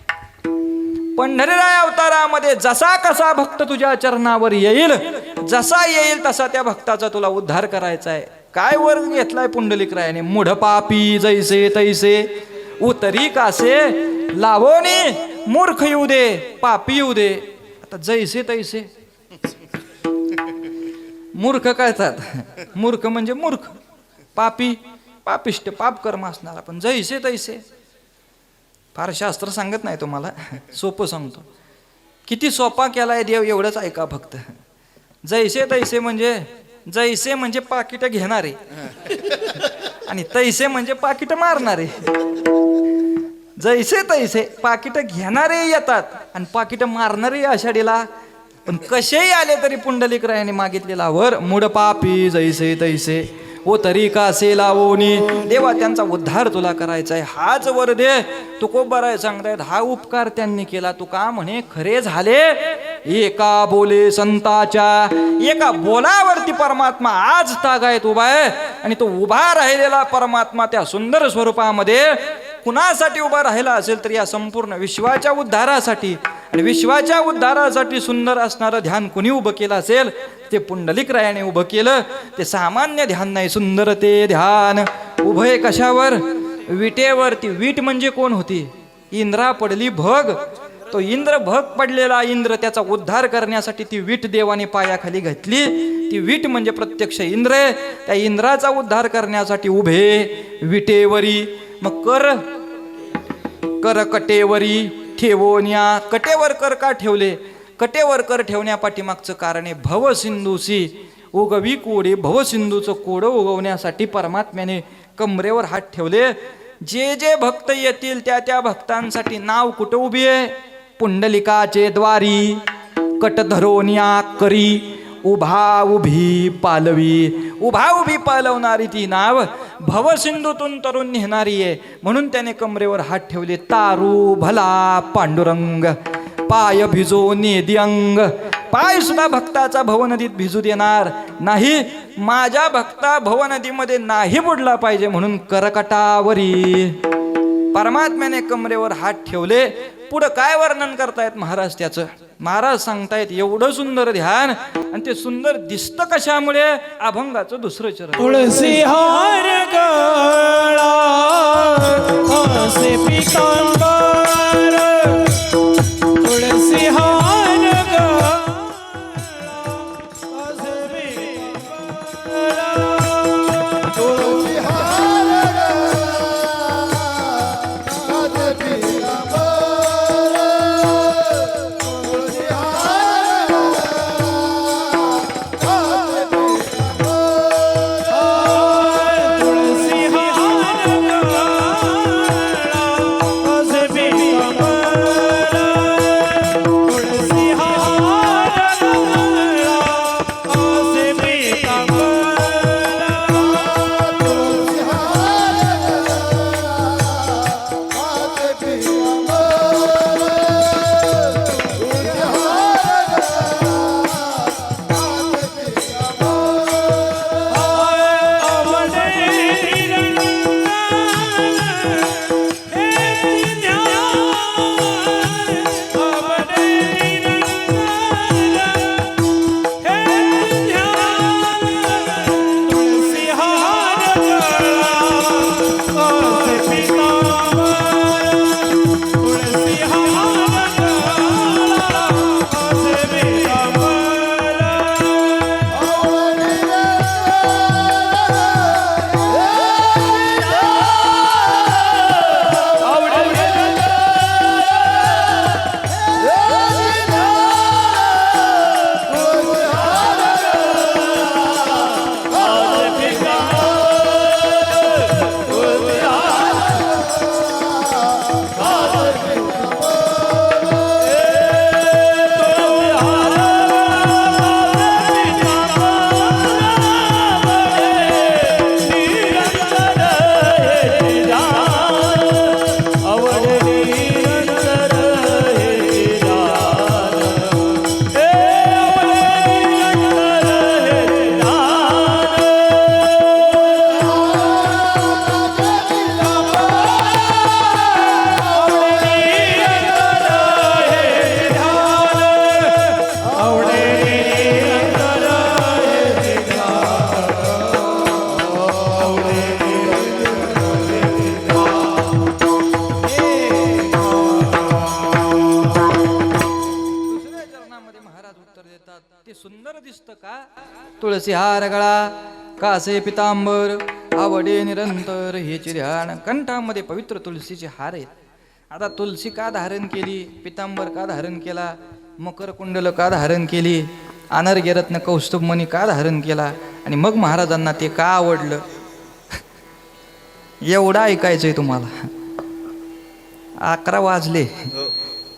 पंढरीराय अवतारामध्ये जसा कसा भक्त तुझ्या चरणावर येईल, जसा येईल तसा त्या भक्ताचा तुला उद्धार करायचा आहे. काय वर्ग घेतलाय पुंडलिकरायाने? मूढ पापी जैसे तैसे उतरी कासे लावोनी, मूर्ख येऊ दे पापी येऊ दे. आता जैसे तैसे मूर्ख कळतात, मूर्ख म्हणजे मूर्ख, पापी पापिष्ट पाप कर्म असणारा. पण जैसे तैसे फार शास्त्र सांगत नाही तुम्हाला, सोपं सांगतो. किती सोपा केलाय देव एवढंच ऐका फक्त. जैसे तैसे म्हणजे जैसे म्हणजे पाकिट घेणारे आणि तैसे म्हणजे पाकिट मारणारे. जैसे तैसे पाकिट घेणारे येतात आणि पाकिट मारणारे आषाढीला. पण कसेही आले तरी पुंडलिकरायाने मागितलेला वर मूढ पापी जैसे तैसे ओ तरी कासे लावोनी. देवा त्यांचा उद्धार तुला करायचा आहे, हाच वर दे. तुकोबाराय सांगतायत हा उपकार त्यांनी केला. तू का म्हणे खरे झाले एका बोले संताच्या. एका बोलावरती परमात्मा आज तागायत उभा आहे आणि तो उभा राहिलेला परमात्मा त्या सुंदर स्वरूपामध्ये कुणासाठी उभा राहिला असेल तर या संपूर्ण विश्वाच्या उद्धारासाठी. आणि विश्वाच्या उद्धारासाठी सुंदर असणारं ध्यान कुणी उभं केलं असेल ते पुंडलिकरायाने उभं केलं. ते सामान्य ध्यान नाही, सुंदर ते ध्यान. उभं आहे कशावर? विटेवरती. वीट म्हणजे कोण होती? इंद्रा पडली भग. तो इंद्र भग पडलेला इंद्र, त्याचा उद्धार करण्यासाठी ती वीट देवाने पायाखाली घातली. ती वीट म्हणजे प्रत्यक्ष इंद्र आहे. त्या इंद्राचा उद्धार करण्यासाठी उभे विटेवरी. मग कर कटेवरी ठेवोन्या. कटेवर कर का ठेवले? कटेवर कर ठेवण्या पाठीमागचं कारण आहे भवसिंधूसी उगवी कोडे. भवसिंधूचं कोडं उगवण्यासाठी परमात्म्याने कमरेवर हात ठेवले. जे जे भक्त येतील त्या त्या भक्तांसाठी नाव कुठं उभी आहे? पुंडलिकाचे द्वारी. कट धरोन्या करी उभा उभी पालवी. उभा उभी पालवणारी ती नाव भवसिंधूतून तरुण नेहणारी आहे. म्हणून त्याने कमरेवर हात ठेवले. तारू भला पांडुरंग पाय भिजो नेदी अंग. पाय सुद्धा भक्ताचा भवनदीत भिजू देणार नाही. माझ्या भक्ता भवनदीमध्ये नाही बुडला पाहिजे म्हणून करकटावरी परमात्म्याने कमरेवर हात ठेवले. पुढं काय वर्णन करतायत महाराज त्याचं? महाराज सांगतायत एवढं सुंदर ध्यान आणि ते सुंदर दिसतं कशामुळे? अभंगाचं दुसरं चरण. तुळसी हार गळा असे पितांबर. तुळसी हार गळा असे पितांबर. तुळसी हार उत्तर देतात, ते सुंदर दिसतं का? तुळसी हार गळा, कासे पितांबर, आवडे निरंतर हेचे ध्यान. कंठामध्ये पवित्र तुळशीचे हार आहेत. आता तुलसी का धारण केली, पितांबर का धारण केला, मकर कुंडल का धारण केली, अनर्घ्य रत्न कौस्तुभ मणी का धारण केला, आणि मग महाराजांना ते का आवडलं, एवढं ऐकायचंय तुम्हाला. 11 वाजले,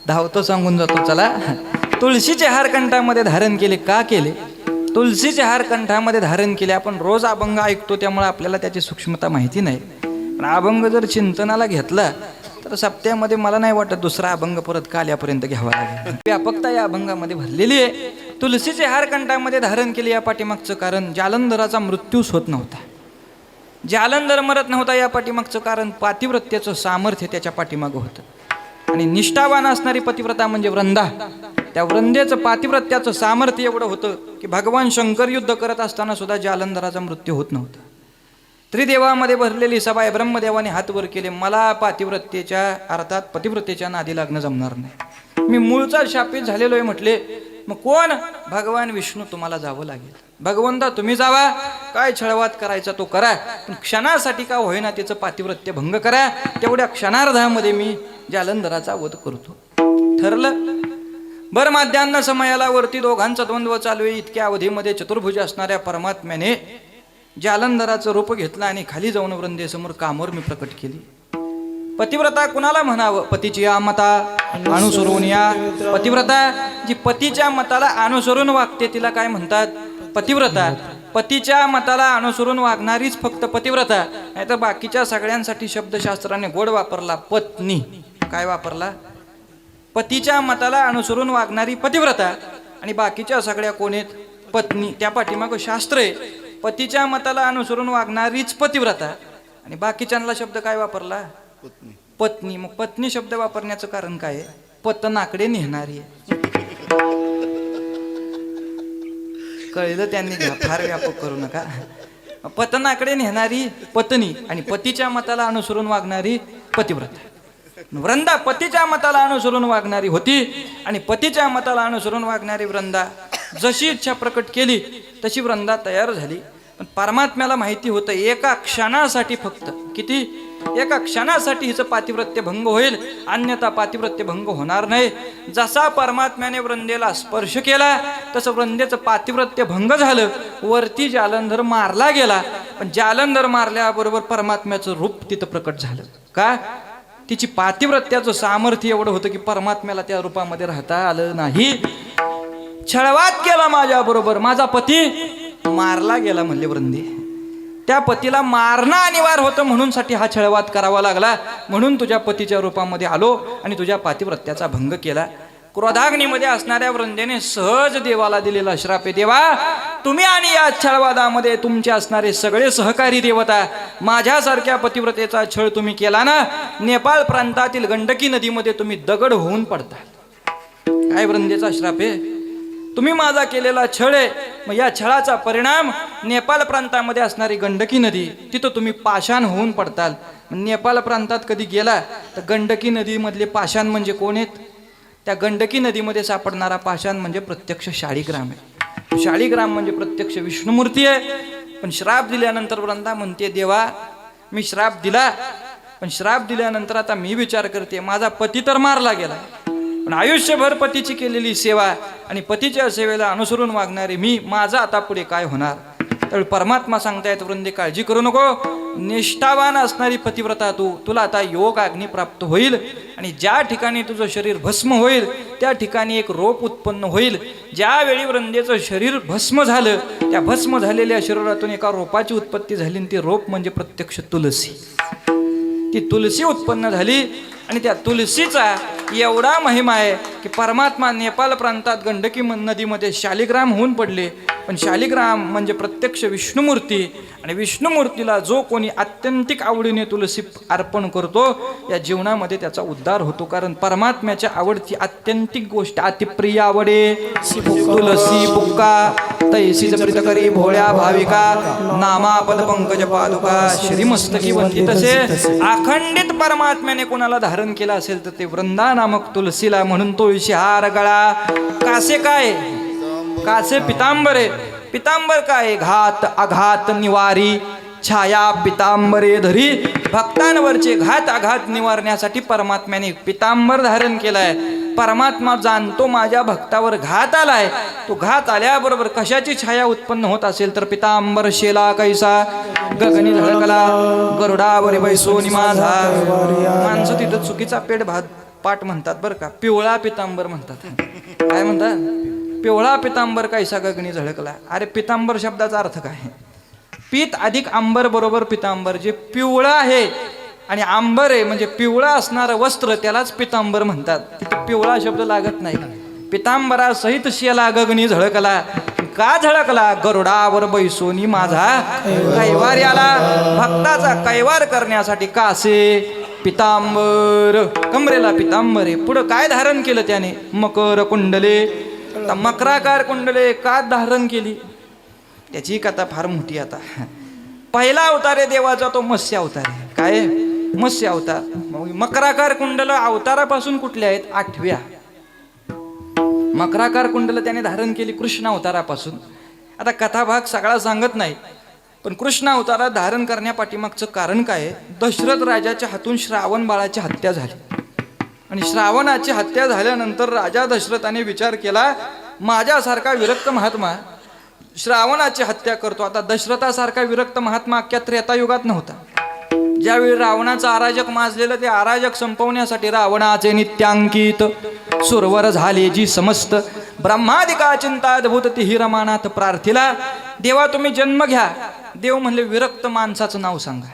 धावतो सांगून जातो. चला, तुळशीचे हार कंठामध्ये धारण केले का केले? तुळशीचे हार कंठामध्ये धारण केले. आपण रोज अभंग ऐकतो त्यामुळे आपल्याला त्याची सूक्ष्मता माहिती नाही, पण अभंग जर चिंतनाला घेतला तर सप्त्यामध्ये मला नाही वाटत दुसरा अभंग परत काल्यापर्यंत घ्यावा लागेल. व्यापकता या अभंगामध्ये भरलेली आहे. तुलसीचे हार कंठामध्ये धारण केले या पाठीमागचं कारण जालंधराचा मृत्यूच होत नव्हता. जालंधर मरत नव्हता या पाठीमागचं कारण पातिव्रत्याचं सामर्थ्य त्याच्या पाठीमागं होतं. आणि निष्ठावान असणारी पतिव्रता म्हणजे वृंदा. त्या वृंदेचं पातिव्रत्याचं सामर्थ्य एवढं होतं की भगवान शंकर युद्ध करत असताना सुद्धा जालंधराचा मृत्यू होत नव्हता. त्रिदेवामध्ये भरलेली सभा आहे. ब्रह्मदेवाने हात वर केले, मला पातिव्रतेच्या अर्थात पतिव्रतेच्या नादी लागणं जमणार नाही. मी मूळचा शापित झालेलो आहे म्हटले. मग कोण? भगवान विष्णू, तुम्हाला जावं लागेल. भगवंता तुम्ही जावा, काय छळवात करायचा तो करा, पण क्षणासाठी का होईना त्याचं पातिव्रत्य भंग करा. तेवढ्या क्षणार्धामध्ये मी जालंधराचा वध करतो. ठरलं. भर माध्यान्ह समयाला वरती दोघांचा द्वंद्व चालू आहे. इतक्या अवधीमध्ये चतुर्भुज असणाऱ्या परमात्म्याने जालंधराचं रूप घेतलं आणि खाली जाऊन वृंदेसमोर कामोर मी प्रकट केली. पतिव्रता कुणाला म्हणावं? पतीची या मता अनुसरून या. पतिव्रता जी पतीच्या मताला अनुसरून वागते तिला काय म्हणतात? पतिव्रता. पतीच्या मताला अनुसरून वागणारीच फक्त पतिव्रता. नाहीतर बाकीच्या सगळ्यांसाठी शब्दशास्त्राने गोड वापरला पत्नी. काय वापरला? पतीच्या मताला अनुसरून वागणारी पतिव्रता आणि बाकीच्या सगळ्या कोण आहेत? पत्नी. त्या पाठीमागं शास्त्र आहे. पतीच्या मताला अनुसरून वागणारीच पतिव्रता आणि बाकीच्यांना शब्द काय वापरला? पत्नी. मग पत्नी शब्द वापरण्याचं कारण काय आहे? पतनाकडे नेहणारी आहे. कळलं त्यांनी, घ्या, फार व्यापक करू नका. पतनाकडे नेहणारी पत्नी आणि पतीच्या मताला अनुसरून वागणारी पतिव्रता. वृंदा पतीच्या मताला अनुसरून वागणारी होती आणि पतीच्या मताला अनुसरून वागणारी वृंदा जशी इच्छा प्रकट केली तशी वृंदा तयार झाली. पण परमात्म्याला माहिती होतं एका क्षणासाठी, फक्त किती? एका क्षणासाठी हिचं पातिव्रत्य भंग होईल, अन्यथा पातिव्रत्य भंग होणार नाही. जसा परमात्म्याने वृंदेला स्पर्श केला तसं वृंदेचं पातिव्रत्य भंग झालं. वरती जालंधर मारला गेला, पण जालंधर मारल्याबरोबर परमात्म्याचं रूप तिथं प्रकट झालं. का? तिची पातिव्रत्याचं सामर्थ्य एवढं होतं की परमात्म्याला त्या रूपामध्ये राहता आलं नाही. छळवात केला माझ्या बरोबर, माझा पती मारला गेला म्हणले वृंदे. त्या पतीला मारणं अनिवार्य होतं म्हणून साठी हा छळवात करावा लागला. म्हणून तुझ्या पतीच्या रूपामध्ये आलो आणि तुझ्या पातिव्रत्याचा भंग केला. क्रोधाग्नीमध्ये असणाऱ्या वृंदेने सहज देवाला दिलेला श्राप आहे. देवा, तुम्ही आणि या छळवादामध्ये तुमचे असणारे सगळे सहकारी देवता, माझ्यासारख्या पतिव्रतेचा छळ तुम्ही केला ना, नेपाळ प्रांतातील गंडकी नदीमध्ये तुम्ही दगड होऊन पडता. काय वृंदेचा श्राप आहे? तुम्ही माझा केलेला छळ आहे. मग या छळाचा परिणाम नेपाळ प्रांतामध्ये असणारी गंडकी नदी, तिथं तुम्ही पाषाण होऊन पडताल. नेपाळ प्रांतात कधी गेला तर गंडकी नदीमधले पाषाण म्हणजे कोण आहेत? त्या गंडकी नदीमध्ये सापडणारा पाषाण म्हणजे प्रत्यक्ष शाळीग्राम आहे. शाळीग्राम म्हणजे प्रत्यक्ष विष्णुमूर्ती आहे. पण श्राप दिल्यानंतर वृंदा म्हणते, देवा मी श्राप दिला, पण श्राप दिल्यानंतर आता मी विचार करते, माझा पती तर मारला गेला, पण आयुष्यभर पतीची केलेली सेवा आणि पतीच्या सेवेला अनुसरून वागणारे मी, माझा आता पुढे काय होणार? त्यावेळी परमात्मा सांगतायत, वृंदे काळजी करू नको, निष्ठावान असणारी पतिव्रता तुला आता योग अग्नी प्राप्त होईल आणि ज्या ठिकाणी तुझं शरीर भस्म होईल त्या ठिकाणी एक रोप उत्पन्न होईल. ज्यावेळी वृंदेचं शरीर भस्म झालं, त्या भस्म झालेल्या शरीरातून एका रोपाची उत्पत्ती झाली आणि ती रोप म्हणजे प्रत्यक्ष तुलसी. ती तुलसी उत्पन्न झाली आणि त्या तुलसीचा एवढा महिमा आहे की परमात्मा नेपाळ प्रांतात गंडकी नदीमध्ये शालिग्राम होऊन पडले. पण शालिग्राम म्हणजे प्रत्यक्ष विष्णुमूर्ती आणि विष्णुमूर्तीला जो कोणी आत्यंतिक आवडीने तुलसी अर्पण करतो या जीवनामध्ये त्याचा उद्धार होतो. कारण परमात्म्याच्या आवडती आत्यंतिक गोष्ट अतिप्रिय आवडे तुलसी बुक्का तैसीच प्रीत करी भोळ्या भाविका नामा पद पंकज पादुका श्रीमस्तकी वंदित. तसे अखंडित परमात्म्याने कोणाला धारण केला असेल तर ते वृंदा नामक तुलसीला. म्हणून तुळशी हार गळा, कासे काय कासे पितांबरे, पितांबर काय घात आघात निवारी, छाया पितांबरे धरी, भक्तांवरचे घात आघात निवारण्यासाठी परमात्म्याने पितांबर धारण केलाय. परमात्मा जाणतो माझ्या भक्तावर घात आलाय, तो घात आल्याबरोबर कशाची छाया उत्पन्न होत असेल तर पितांबर शेला कैसा गगनी झळकला, गरुडावर बैसोनी माझा. माणसं तिथं चुकीचा पाठ म्हणतात बरं का, पिवळा पितांबर म्हणतात. काय म्हणतात? पिवळा पितांबर कैसा गगनी झळकला. अरे पितांबर शब्दाचा अर्थ काय? पीत अधिक आंबर बरोबर पितांबर. जे पिवळं आहे आणि आंबर आहे म्हणजे पिवळा असणारं वस्त्र त्यालाच पितांबर म्हणतात. तिथे पिवळा शब्द लागत नाही. पितांबरा सहित शेला गगनी झळकला. का झळकला? गरुडावर बैसोनी माझा कैवार्याला, भक्ताचा कैवार करण्यासाठी कासे पितांबर, कमरेला पितांबर आहे. पुढं काय धारण केलं त्याने? मकर कुंडले. मकराकार कुंडले का धारण केली? त्याची कथा फार मोठी. आता पहिला अवतार आहे देवाचा तो मत्स्य अवतार आहे. काय? मत्स्य अवतार. मकराकार कुंडल अवतारापासून कुठले आहेत? 8व्या. मकराकार कुंडल त्याने धारण केली कृष्ण अवतारापासून. आता कथाभाग सगळा सांगत नाही, पण कृष्ण अवतारात धारण करण्यापाठीमागचं कारण काय आहे? दशरथ राजाच्या हातून श्रावण बाळाची हत्या झाली आणि श्रावणाची हत्या झाल्यानंतर राजा दशरथाने विचार केला, माझ्यासारखा विरक्त महात्मा श्रावणाची हत्या करतो. आता दशरथासारखा विरक्त महात्मा अख्ख्या त्रेतायुगात नव्हता. ज्यावेळी रावणाचं अराजक माजलेलं ते अराजक संपवण्यासाठी रावणाचे नित्यांकित सुरवर झाले जी समस्त, ब्रह्मादिका चिंताद्भूत ती रमानाथ प्रार्थिला. देवा तुम्ही जन्म घ्या. देव म्हणले विरक्त माणसाचं नाव सांगा.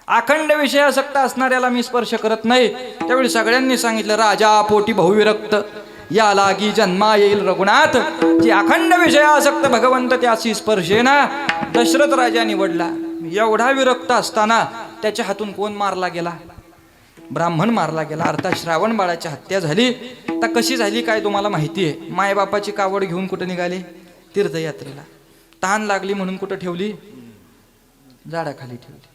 अखंड विषयासक्त असणाऱ्याला मी स्पर्श करत नाही. त्यावेळी सगळ्यांनी सांगितलं राजा पोटी बहुविरक्त या लागी जन्मा येईल रघुनाथ. जी अखंड विषयासक्त भगवंत त्याशी स्पर्शेना. दशरथ राजा निवडला. एवढा विरक्त असताना त्याच्या हातून कोण मारला गेला? ब्राह्मण मारला गेला. अर्थात श्रावण बाळाची हत्या झाली. आता कशी झाली काय तुम्हाला माहिती आहे? मायबापाची कावड घेऊन कुठं निघाले? तीर्थयात्रेला. तहान लागली म्हणून कुठं ठेवली? झाडाखाली ठेवली.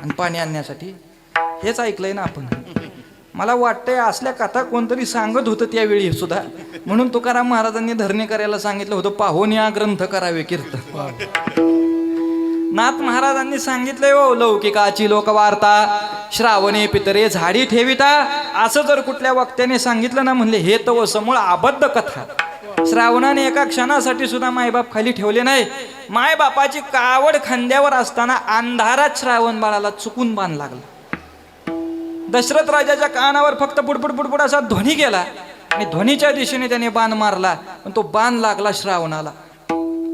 आणि पाणी आणण्यासाठी हेच ऐकलंय ना आपण. मला वाटतंय असल्या कथा कोणतरी सांगत होतं त्यावेळी सुद्धा. म्हणून तुकाराम महाराजांनी धरणे करायला सांगितलं होतं, पाहून या ग्रंथ करावे कीर्तन. नाथ महाराजांनी सांगितलंय हो, लौकिकाची लोकवार्ता श्रावणे पितरे झाडी ठेविता. असं जर कुठल्या वक्त्याने सांगितलं ना, म्हणले हे तर समूळ अबद्ध कथा. श्रावणाने एका क्षणासाठी सुद्धा मायबाप खाली ठेवले नाही. मायबापाची कावड खांद्यावर असताना अंधारात श्रावण बाळाला चुकून बाण लागला. दशरथ राजाच्या कानावर फक्त बुडबुड बुडबुड असा ध्वनी गेला आणि ध्वनीच्या दिशेने त्याने बाण मारला, पण तो बाण लागला श्रावणाला.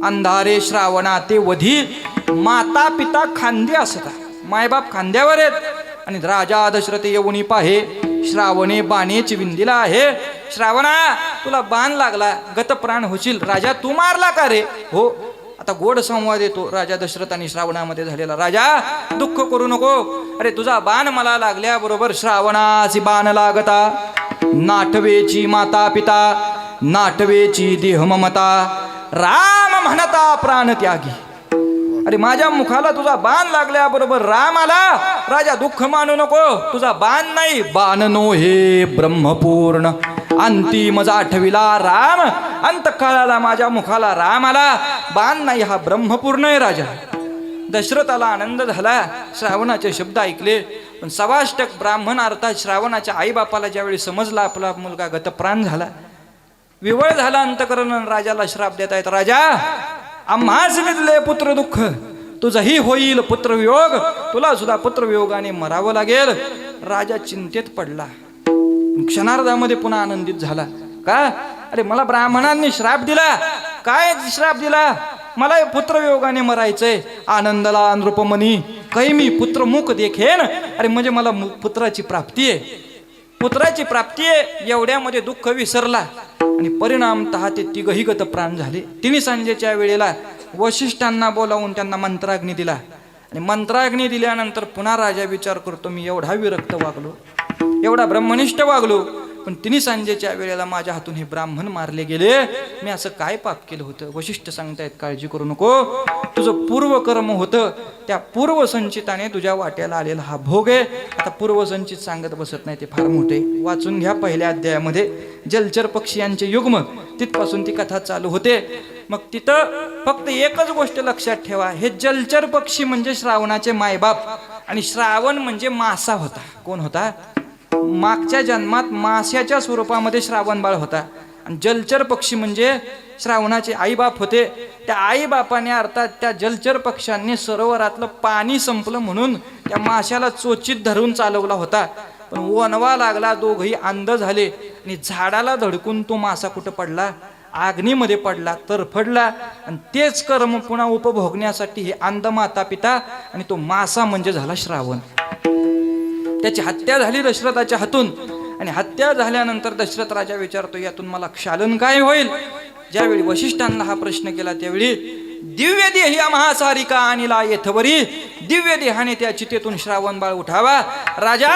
अंधारे श्रावणा ते वधी, माता पिता खांदे असता. मायबाप खांद्यावर आहेत आणि राजा दशरथ येऊनी पाहे, श्रावणे बाणेची विंदीला आहे. श्रावणा तुला बाण लागला, गतप्राण होशील. राजा तू मारला का रे? हो. आता गोड संवाद येतो राजा दशरथ आणि श्रावणामध्ये झालेला. राजा दुःख करू नको. अरे तुझा बाण मला लागल्याबरोबर श्रावणाची बाण लागता. नाटवेची माता पिता, नाटवेची देह ममता, राम म्हणता प्राण त्यागी. अरे माझ्या मुखाला तुझा बाण लागल्याबरोबर राम आला. राजा दुःख मानू नको. तुझा बाण नाही, बाण नो हे ब्रह्मपूर्ण. अंतिम आठविला राम, अंतकाळाला माझ्या मुखाला राम आला. बाण नाही, हा ब्रह्मपूर्ण आहे. राजा दशरथाला आनंद झाला. श्रावणाचे शब्द ऐकले. पण सवाष्टक ब्राह्मण अर्थात श्रावणाच्या आईबापाला ज्यावेळी समजला आपला मुलगा गतप्राण झाला, विवळ झाला अंतकरण, राजाला श्राप देता येत. राजा आम्हास विदले पुत्र दुःख, तुझही होईल पुत्रवियोग. तुला सुद्धा पुत्रवियोगाने मरावं लागेल. राजा चिंतेत पडला. क्षणार्धामध्ये पुन्हा आनंदित झाला. का? अरे मला ब्राह्मणांनी श्राप दिला. काय श्राप दिला? मला पुत्रवियोगाने मरायचंय. आनंदला नृपमणी काही मी पुत्रमुख देखेन. अरे म्हणजे मला पुत्राची प्राप्ती आहे, पुत्राची प्राप्ती आहे. एवढ्यामध्ये दुःख विसरला आणि परिणामतः ते तिघही गतप्राण झाले. तिन्ही सांजेच्या वेळेला वशिष्ठांना बोलावून त्यांना मंत्राग्नी दिला आणि मंत्राग्नी दिल्यानंतर पुन्हा राजा विचार करतो, मी एवढा विरक्त वागलो, एवढा ब्रह्मनिष्ठ वागलो, पण तिन्ही सांजेच्या वेळेला माझ्या हातून हे ब्राह्मण मारले गेले. मी असं काय पाप केलं होतं? वशिष्ठ सांगतायत काळजी करू नको, तुझं पूर्वकर्म होतं, त्या पूर्वसंचिताने तुझ्या वाट्याला आलेला हा भोग आहे. आता पूर्वसंचित सांगत बसत नाही, ते फार मोठे. वाचून घ्या पहिल्या अध्यायामध्ये जलचर पक्षी यांचे युग्म, तिथपासून ती कथा चालू होते. मग तिथं फक्त एकच गोष्ट लक्षात ठेवा, हे जलचर पक्षी म्हणजे श्रावणाचे मायबाप, आणि श्रावण म्हणजे मासा होता. कोण होता? मागच्या जन्मात माशाच्या स्वरूपामध्ये श्रावण बाळ होता. आणि जलचर पक्षी म्हणजे श्रावणाचे आईबाप होते. त्या आईबापाने अर्थात त्या जलचर पक्ष्यांनी सरोवरातलं पाणी संपलं म्हणून त्या माशाला चोचीत धरून चालवला होता. पण वनवा लागला, दोघही अंध झाले आणि झाडाला धडकून तो मासा कुठं पडला? अग्नीमध्ये पडला, तरफडला. आणि तेच कर्म पुन्हा उपभोगण्यासाठी हे अंध माता पिता आणि तो मासा म्हणजे झाला श्रावण. त्याची हत्या झाली दशरथाच्या हातून. आणि हत्या झाल्यानंतर दशरथ राजा विचारतो, यातून मला क्षालन काय होईल? ज्यावेळी वशिष्ठांना हा प्रश्न केला त्यावेळी दिव्य देही महासारिका आणिला येथवरी, दिव्य देहाने त्या चितेतून श्रावण बाळ उठावा. राजा,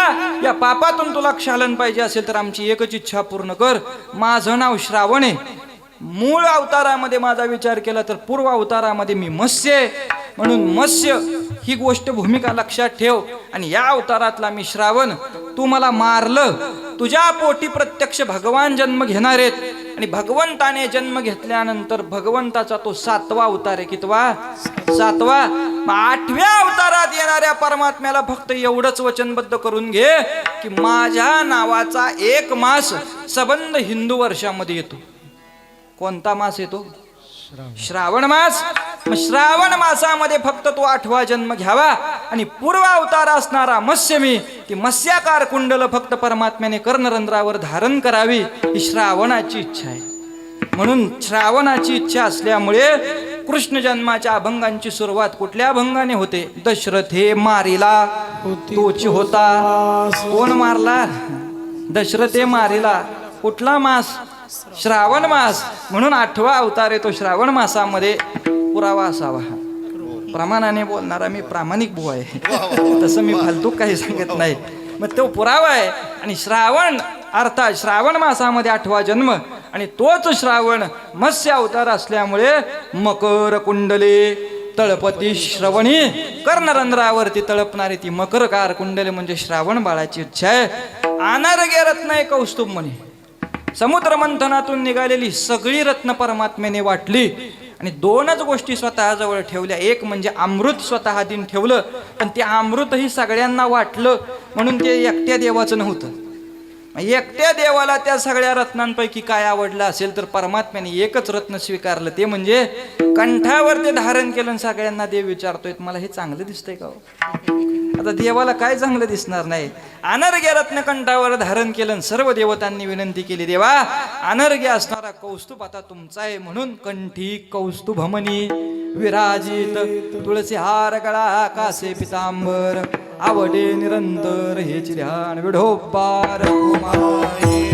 या पापातून तुला क्षालन पाहिजे असेल तर आमची एकच इच्छा पूर्ण कर. माझं नाव श्रावण आहे. मूळ अवतारामध्ये माझा विचार केला तर पूर्व अवतारामध्ये मी मत्स्य आहे, म्हणून मत्स्य ही गोष्ट भूमिका लक्षात ठेव. आणि या अवतारातला मी श्रावण. तू मला मारलं, तुझ्या पोटी प्रत्यक्ष भगवान जन्म घेणार आहेत. आणि भगवंताने जन्म घेतल्यानंतर भगवंताचा तो 7वा अवतार आहे. कितवा? 7वा. 8व्या अवतारात येणाऱ्या परमात्म्याला फक्त एवढंच वचनबद्ध करून घे की माझ्या नावाचा एक मास सबंध हिंदू वर्षामध्ये येतो. कोणता मास येतो? श्रावण मास. मग श्रावण मासामध्ये फक्त तो 8वा जन्म घ्यावा. आणि पूर्व अवतार असणारा मत्स्य मी, ती मत्स्याकार कुंडल फक्त परमात्म्याने कर्णरंध्रावर धारण करावी, ही श्रावणाची इच्छा आहे. म्हणून श्रावणाची इच्छा असल्यामुळे कृष्ण जन्माच्या अभंगांची सुरुवात कुठल्या अभंगाने होते? दशरथे मारिला तोची होता. कोण मारला? दशरथे मारिला. कुठला मास? श्रावण मास. म्हणून 8वा अवतार येतो श्रावण मासामध्ये. पुरावा असावा. प्रमाणाने बोलणारा मी प्रामाणिक बुवा आहे, तसं मी फालतू काही सांगत नाही. मग तो पुरावा आहे. आणि श्रावण अर्थात श्रावण मासामध्ये 8वा जन्म. आणि तोच श्रावण मत्स्य अवतार असल्यामुळे मकर कुंडले तळपती श्रवणी, कर्णरंध्रावरती तळपणारी ती मकरकार कुंडले म्हणजे श्रावण बाळाची इच्छा आहे. अनार्घ्य रत्न कौस्तुभ म्हणे. समुद्र मंथनातून निघालेली सगळी रत्न परमात्म्याने वाटली. आणि 2च गोष्टी स्वतःजवळ ठेवल्या. एक म्हणजे अमृत स्वतः दिन ठेवलं, पण ते अमृतही सगळ्यांना वाटलं म्हणून ते एकट्या देवाचं नव्हतं. एकट्या देवाला त्या सगळ्या रत्नांपैकी काय आवडलं असेल तर परमात्म्याने एकच रत्न स्वीकारलं, ते म्हणजे कंठावर ते धारण केलं. सगळ्यांना देव विचारतोय, मला हे चांगलं दिसतंय का? आता देवाला काय चांगलं दिसणार नाही? अनर्घ्य रत्न कंठावर धारण केलं. सर्व देवतांनी विनंती केली, देवा अनर्घ्य असणारा कौस्तुभ आता तुमचा आहे. म्हणून कंठी कौस्तुभमणी विराजित, तुळसी हार गळा कासे पितांबर, आवडे निरंतर हेच ध्यान विढोबार कुमारी.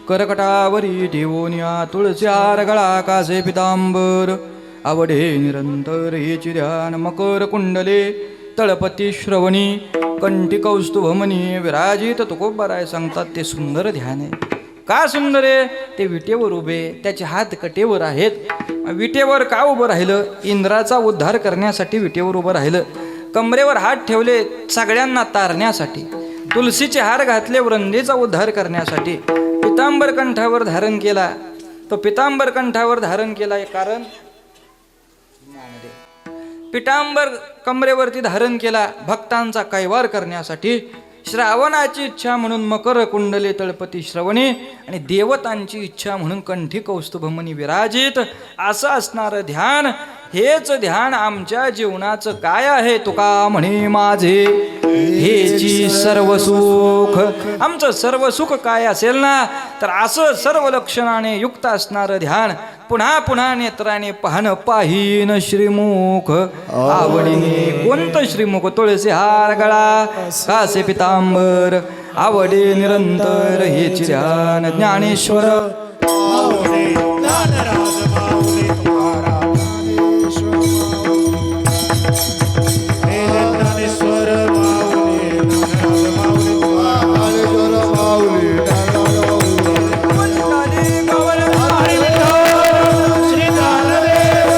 करकटावरी ठेवोनिया तुळसी हार गळा कासे पितांबर, आवडे निरंतर हेची ध्यान मकर कुंडले तळपती श्रवणी, कंठी कौस्तुभमणी विराजित. तुकोबाराय सांगतात ते सुंदर ध्यान आहे. का सुंदर आहे? ते विटेवर उभे, त्याचे हात कटेवर आहेत. विटेवर का उभं राहिलं? इंद्राचा उद्धार करण्यासाठी विटेवर उभं राहिलं. कमरेवर हात ठेवले सगळ्यांना तारण्यासाठी. तुलसीचे हार घातले वृंदेचा उद्धार करण्यासाठी. पितांबर कंठावर धारण केला. तो पितांबर कंठावर धारण केला कारण पितांबर कमरेवरती धारण केला भक्तांचा कैवार करण्यासाठी. श्रावणाची इच्छा म्हणून मकर कुंडले तळपती श्रवणे आणि देवतांची इच्छा म्हणून कंठी कौस्तुभमणी विराजित. असं असणारं ध्यान, हेच ध्यान आमच्या जीवनाचं काय आहे? तुका म्हणे माझे हेची सर्व सुख. आमचं सर्व सुख काय असेल ना, तर असं सर्व लक्षणाने युक्त असणारं ध्यान पुन्हा पुन्हा नेत्राने पाहणं. पाहीन श्रीमुख आवडीने. कोणतं श्रीमुख? तुळसी हार गळा कासे पितांबर आवडे निरंतर हेची ध्यान. ज्ञानेश्वर माऊली ज्ञानराज माऊली तुम्हारा हे ज्ञानेश्वर माऊली ज्ञानराज माऊली तुम्हारा माऊली हरी विठ्ठल श्री ज्ञानदेव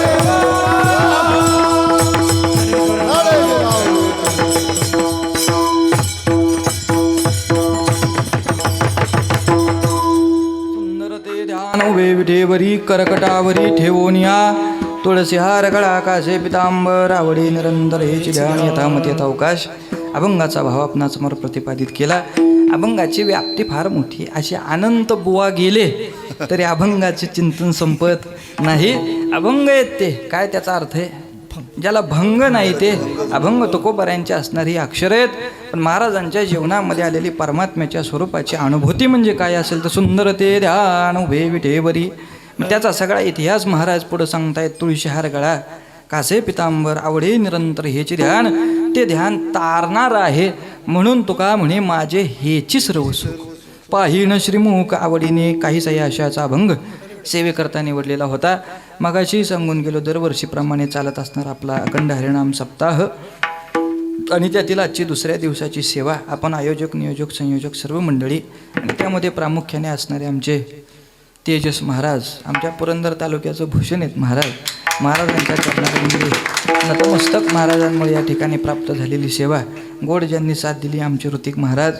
सुंदर ते ध्यान उभे विठेवरी करकटावरी ठेवून या. तुळसी हार गळा कासे पितांबर आवडी निरंतर हेची ध्यान. यथामती यथावकाश अभंगाचा भाव आपणा समोर प्रतिपादित केला. अभंगाची व्याप्ती फार मोठी. असे अनंत बुवा गेले तरी अभंगाचे चिंतन संपत नाही. अभंग आहेत ते काय त्याचा अर्थ आहे? ज्याला भंग नाही ते अभंग तुकोबाऱ्यांचे असणारी अक्षर आहेत. पण महाराजांच्या जीवनामध्ये आलेली परमात्म्याच्या स्वरूपाची अनुभूती म्हणजे काय असेल तर सुंदर ते ध्यान उभे विठेवरी. मग त्याचा सगळा इतिहास महाराज पुढे सांगतायत. तुळशी हार गळा कासे पितांबर आवडे निरंतर हेचे ध्यान. ते ध्यान तारणार आहे म्हणून तुका म्हणे माझे हेची सर्व सुख. पाहीन श्रीमुख आवडीने. काहीच या अशाचा अभंग सेवेकरता निवडलेला होता. मगाशी सांगून गेलो दरवर्षीप्रमाणे चालत असणार आपला अखंड हरिनाम सप्ताह आणि त्यातील आजची दुसऱ्या दिवसाची सेवा. आपण आयोजक नियोजक संयोजक सर्व मंडळी आणि त्यामध्ये प्रामुख्याने असणारे आमचे तेजस महाराज, आमच्या पुरंदर तालुक्याचं भूषण आहेत महाराज. महाराजांच्या चरणामध्ये नतमस्तक महाराजांमुळे या ठिकाणी प्राप्त झालेली सेवा. गोड ज्यांनी साथ दिली आमचे ऋतिक महाराज,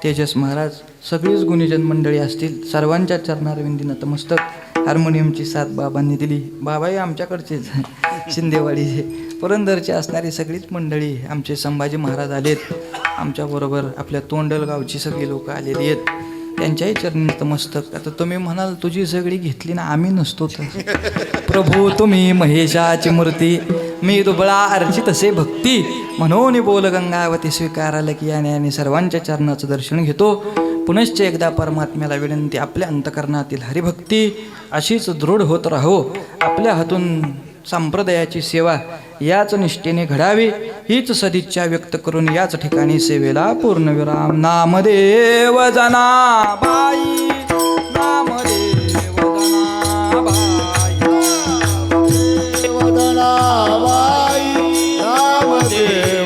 तेजस महाराज, सगळीच गुणीजन मंडळी असतील सर्वांच्या चरणारविंदी नतमस्तक. हार्मोनियमची साथ बाबांनी दिली. बाबाही आमच्याकडचेच शिंदेवाडीचे पुरंदरचे असणारी सगळीच मंडळी. आमचे संभाजी महाराज आलेत आमच्याबरोबर. आपल्या तोंडल गावची सगळी लोक आलेली आहेत. त्यांच्याही चरणी नतमस्तक. आता तुम्ही म्हणाल तुझी सगळी घेतली ना, आम्ही नसतो तर. प्रभू तुम्ही महेशाची मूर्ती, मी दुबळा अर्चित असे भक्ती. म्हणून बोल गंगावती स्वीकाराल की याने सर्वांच्या चरणाचं दर्शन घेतो. पुनश्च एकदा परमात्म्याला विनंती, आपल्या अंतकरणातील हरिभक्ती अशीच दृढ होत राहो. आपल्या हातून संप्रदायाची सेवा याच निष्ठेने घडावी हीच सदिच्छा व्यक्त करून याच ठिकाणी सेवेला पूर्णविराम. नामदेव जनाबाई, नामदेव जनाबाई, वदनाबाई नामदेव